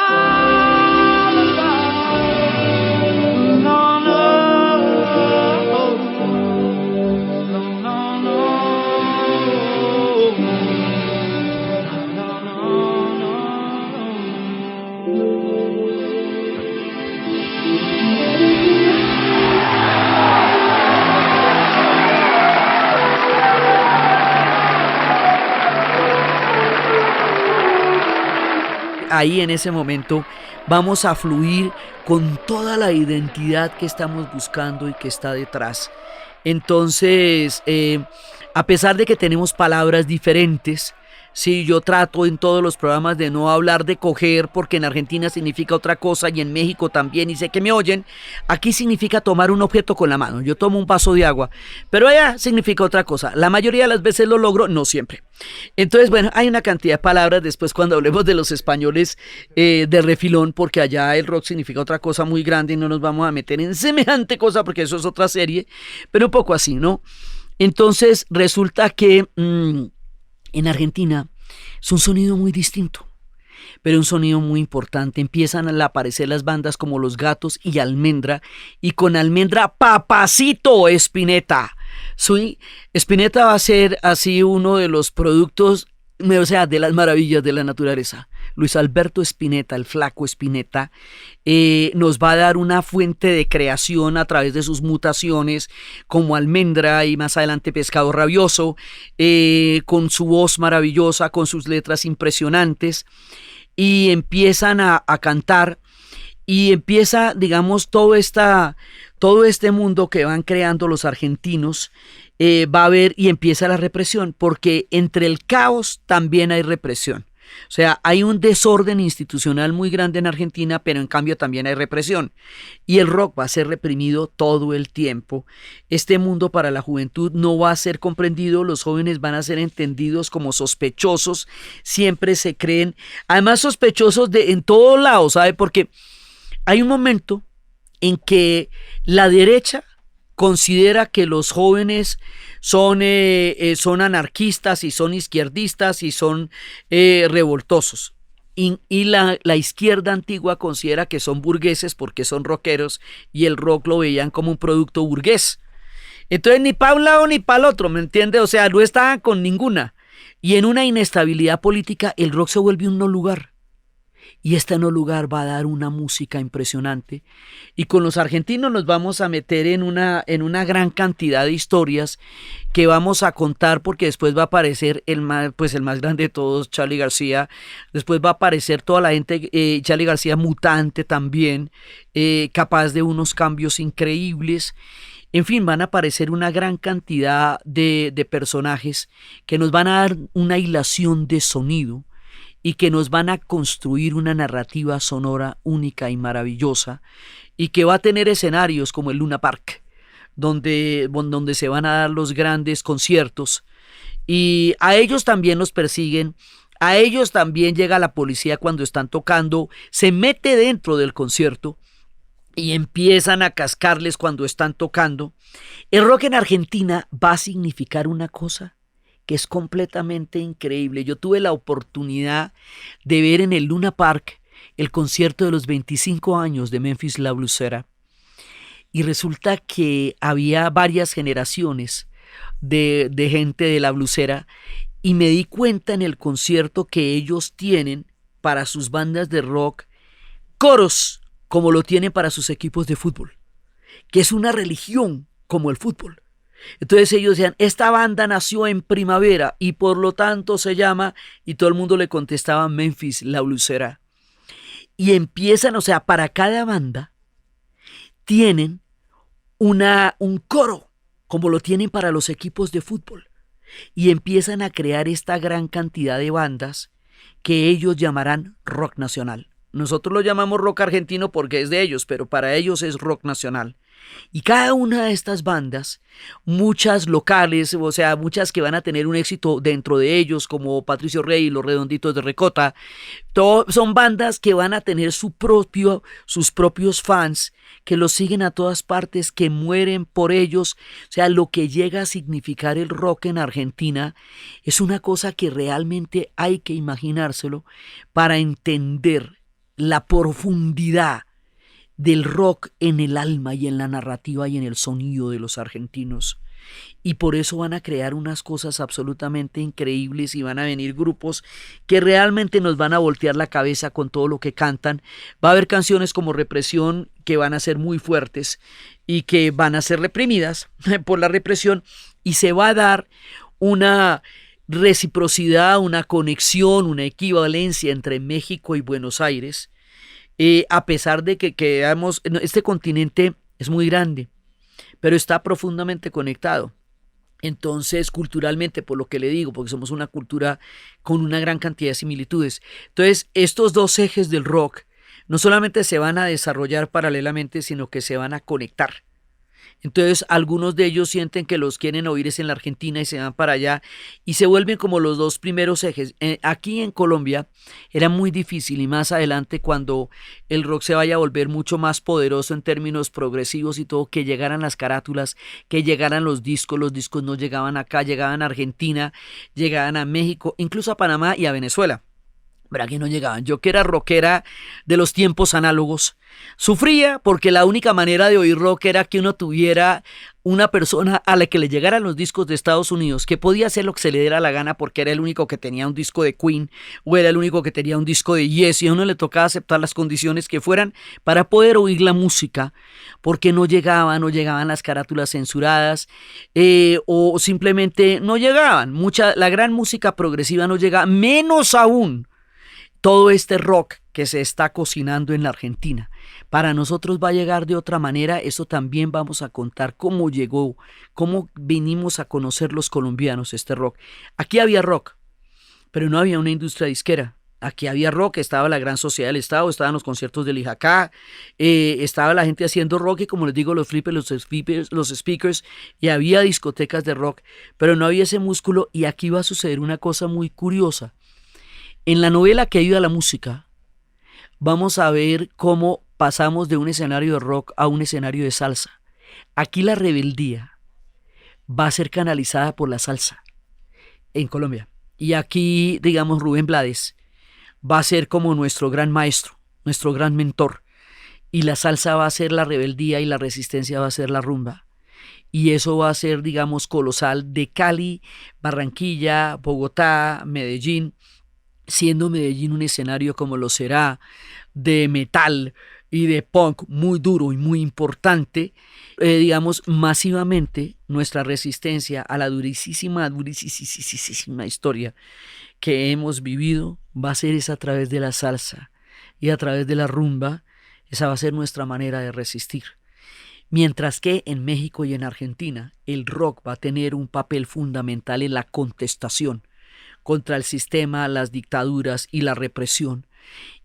Ahí en ese momento vamos a fluir con toda la identidad que estamos buscando y que está detrás. Entonces, a pesar de que tenemos palabras diferentes, sí, yo trato en todos los programas de no hablar de coger porque en Argentina significa otra cosa y en México también, y sé que me oyen. Aquí significa tomar un objeto con la mano. Yo tomo un vaso de agua, pero allá significa otra cosa. La mayoría de las veces lo logro, no siempre. Entonces, bueno, hay una cantidad de palabras después cuando hablemos de los españoles de refilón, porque allá el rock significa otra cosa muy grande y no nos vamos a meter en semejante cosa porque eso es otra serie, pero un poco así, ¿no? Entonces, resulta que en Argentina es un sonido muy distinto, pero un sonido muy importante. Empiezan a aparecer las bandas como Los Gatos y Almendra, y con Almendra, Papacito Spinetta. Sí, Spinetta va a ser así uno de los productos, o sea, de las maravillas de la naturaleza. Luis Alberto Spinetta, el flaco Spinetta, nos va a dar una fuente de creación a través de sus mutaciones, como Almendra y más adelante Pescado Rabioso, con su voz maravillosa, con sus letras impresionantes, y empiezan a cantar, y empieza, digamos, todo este mundo que van creando los argentinos. Va a haber y empieza la represión, porque entre el caos también hay represión. O sea, hay un desorden institucional muy grande en Argentina, pero en cambio también hay represión. Y el rock va a ser reprimido todo el tiempo. Este mundo para la juventud no va a ser comprendido, los jóvenes van a ser entendidos como sospechosos, siempre se creen, además sospechosos en todos lados, ¿sabe? Porque hay un momento en que la derecha considera que los jóvenes son anarquistas y son izquierdistas y son revoltosos. Y la izquierda antigua considera que son burgueses porque son rockeros, y el rock lo veían como un producto burgués. Entonces ni para un lado ni para el otro, ¿me entiende? O sea, no estaban con ninguna. Y en una inestabilidad política el rock se vuelve un no lugar. Y este no lugar va a dar una música impresionante. Y con los argentinos nos vamos a meter en una gran cantidad de historias que vamos a contar, porque después va a aparecer el más grande de todos, Charly García. Después va a aparecer toda la gente, Charly García mutante también, capaz de unos cambios increíbles. En fin, van a aparecer una gran cantidad de personajes que nos van a dar una hilación de sonido y que nos van a construir una narrativa sonora única y maravillosa, y que va a tener escenarios como el Luna Park, donde se van a dar los grandes conciertos, y a ellos también los persiguen, a ellos también llega la policía cuando están tocando, se mete dentro del concierto y empiezan a cascarles cuando están tocando. El rock en Argentina va a significar una cosa que es completamente increíble. Yo tuve la oportunidad de ver en el Luna Park el concierto de los 25 años de Memphis La Blusera, y resulta que había varias generaciones de gente de La Blusera, y me di cuenta en el concierto que ellos tienen para sus bandas de rock coros como lo tienen para sus equipos de fútbol, que es una religión como el fútbol. Entonces ellos decían, esta banda nació en primavera y por lo tanto se llama, y todo el mundo le contestaba Memphis La Blusera. Y empiezan, o sea, para cada banda tienen un coro, como lo tienen para los equipos de fútbol, y empiezan a crear esta gran cantidad de bandas que ellos llamarán rock nacional. Nosotros lo llamamos rock argentino porque es de ellos, pero para ellos es rock nacional. Y cada una de estas bandas, muchas locales, o sea, muchas que van a tener un éxito dentro de ellos, como Patricio Rey y Los Redonditos de Ricota, son bandas que van a tener sus propios fans, que los siguen a todas partes, que mueren por ellos. O sea, lo que llega a significar el rock en Argentina es una cosa que realmente hay que imaginárselo para entender la profundidad del rock en el alma y en la narrativa y en el sonido de los argentinos. Y por eso van a crear unas cosas absolutamente increíbles y van a venir grupos que realmente nos van a voltear la cabeza con todo lo que cantan. Va a haber canciones como Represión que van a ser muy fuertes y que van a ser reprimidas por la represión, y se va a dar una reciprocidad, una conexión, una equivalencia entre México y Buenos Aires. A pesar de que este continente es muy grande, pero está profundamente conectado. Entonces, culturalmente, por lo que le digo, porque somos una cultura con una gran cantidad de similitudes. Entonces, estos dos ejes del rock no solamente se van a desarrollar paralelamente, sino que se van a conectar. Entonces algunos de ellos sienten que los quieren oír es en la Argentina y se van para allá y se vuelven como los dos primeros ejes. Aquí en Colombia era muy difícil, y más adelante cuando el rock se vaya a volver mucho más poderoso en términos progresivos y todo, que llegaran las carátulas, que llegaran los discos no llegaban acá, llegaban a Argentina, llegaban a México, incluso a Panamá y a Venezuela. Pero aquí no llegaban. Yo, que era rockera de los tiempos análogos, sufría porque la única manera de oír rock era que uno tuviera una persona a la que le llegaran los discos de Estados Unidos, que podía hacer lo que se le diera la gana porque era el único que tenía un disco de Queen o era el único que tenía un disco de Yes, y a uno le tocaba aceptar las condiciones que fueran para poder oír la música, porque no llegaban las carátulas censuradas, o simplemente no llegaban. La gran música progresiva no llegaba, menos aún todo este rock que se está cocinando en la Argentina. Para nosotros va a llegar de otra manera. Eso también vamos a contar cómo llegó, cómo vinimos a conocer los colombianos este rock. Aquí había rock, pero no había una industria disquera. Aquí había rock, estaba la Gran Sociedad del Estado, estaban los conciertos del IJK, estaba la gente haciendo rock y, como les digo, los flippers, los speakers, y había discotecas de rock, pero no había ese músculo. Y aquí va a suceder una cosa muy curiosa. En la novela Que ayuda a la música, vamos a ver cómo pasamos de un escenario de rock a un escenario de salsa. Aquí la rebeldía va a ser canalizada por la salsa en Colombia. Y aquí, digamos, Rubén Blades va a ser como nuestro gran maestro, nuestro gran mentor. Y la salsa va a ser la rebeldía y la resistencia va a ser la rumba. Y eso va a ser, digamos, colosal, de Cali, Barranquilla, Bogotá, Medellín, siendo Medellín un escenario, como lo será, de metal y de punk muy duro y muy importante. Digamos, masivamente nuestra resistencia a la durísima historia que hemos vivido va a ser esa a través de la salsa y a través de la rumba. Esa va a ser nuestra manera de resistir. Mientras que en México y en Argentina el rock va a tener un papel fundamental en la contestación contra el sistema, las dictaduras y la represión.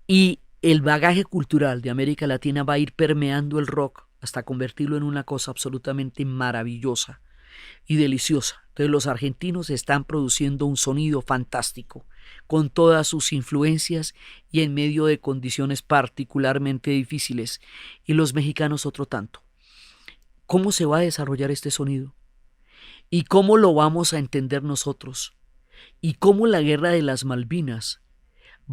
Y el bagaje cultural de América Latina va a ir permeando el rock hasta convertirlo en una cosa absolutamente maravillosa y deliciosa. Entonces los argentinos están produciendo un sonido fantástico, con todas sus influencias y en medio de condiciones particularmente difíciles, y los mexicanos otro tanto. ¿Cómo se va a desarrollar este sonido? ¿Y cómo lo vamos a entender nosotros? Y cómo la guerra de las Malvinas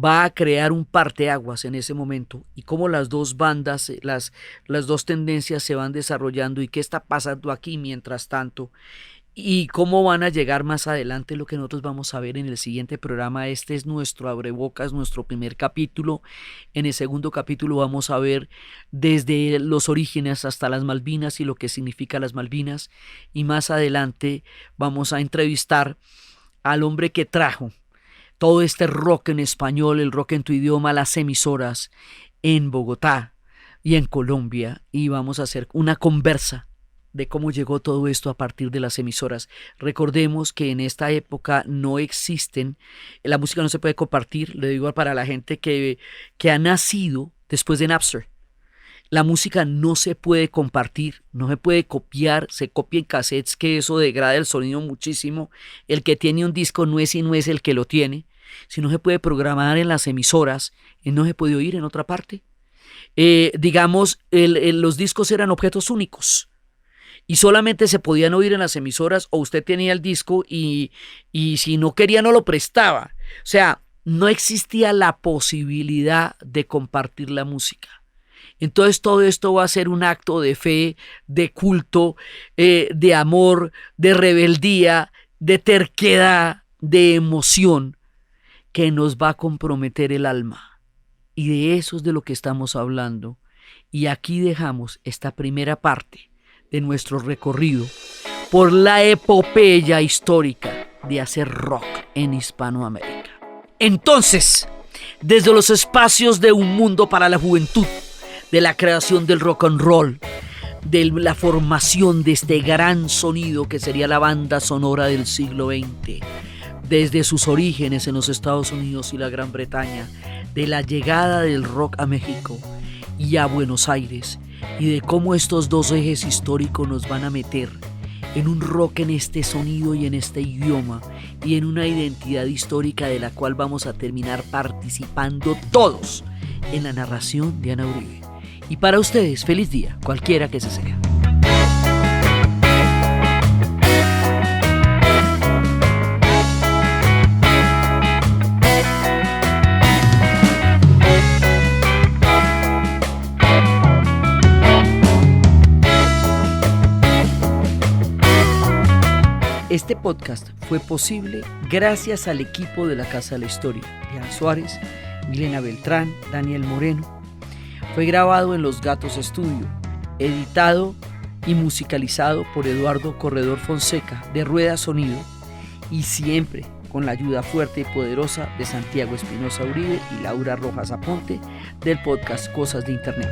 va a crear un parteaguas en ese momento, y cómo las dos bandas, las dos tendencias se van desarrollando, y qué está pasando aquí mientras tanto, y cómo van a llegar más adelante, lo que nosotros vamos a ver en el siguiente programa. Este es nuestro abrebocas, nuestro primer capítulo. En el segundo capítulo vamos a ver desde los orígenes hasta las Malvinas y lo que significa las Malvinas, y más adelante vamos a entrevistar al hombre que trajo todo este rock en español, el rock en tu idioma, las emisoras en Bogotá y en Colombia, y vamos a hacer una conversa de cómo llegó todo esto a partir de las emisoras. Recordemos que en esta época no existen, la música no se puede compartir, le digo para la gente que ha nacido después de Napster. La música no se puede compartir, no se puede copiar, se copia en cassettes, que eso degrada el sonido muchísimo. El que tiene un disco no es el que lo tiene. Si no se puede programar en las emisoras, no se puede oír en otra parte. Los discos eran objetos únicos y solamente se podían oír en las emisoras, o usted tenía el disco y si no quería no lo prestaba. O sea, no existía la posibilidad de compartir la música. Entonces todo esto va a ser un acto de fe, de culto, de amor, de rebeldía, de terquedad, de emoción, que nos va a comprometer el alma. Y de eso es de lo que estamos hablando. Y aquí dejamos esta primera parte de nuestro recorrido por la epopeya histórica de hacer rock en Hispanoamérica. Entonces, desde los espacios de Un Mundo para la Juventud, de la creación del rock and roll, de la formación de este gran sonido que sería la banda sonora del siglo XX, desde sus orígenes en los Estados Unidos y la Gran Bretaña, de la llegada del rock a México y a Buenos Aires, y de cómo estos dos ejes históricos nos van a meter en un rock, en este sonido y en este idioma, y en una identidad histórica de la cual vamos a terminar participando todos en la narración de Ana Uribe. Y para ustedes, feliz día, cualquiera que se sea. Este podcast fue posible gracias al equipo de la Casa de la Historia: Diana Suárez, Milena Beltrán, Daniel Moreno. Fue grabado en Los Gatos Estudio, editado y musicalizado por Eduardo Corredor Fonseca de Rueda Sonido, y siempre con la ayuda fuerte y poderosa de Santiago Espinosa Uribe y Laura Rojas Aponte del podcast Cosas de Internet.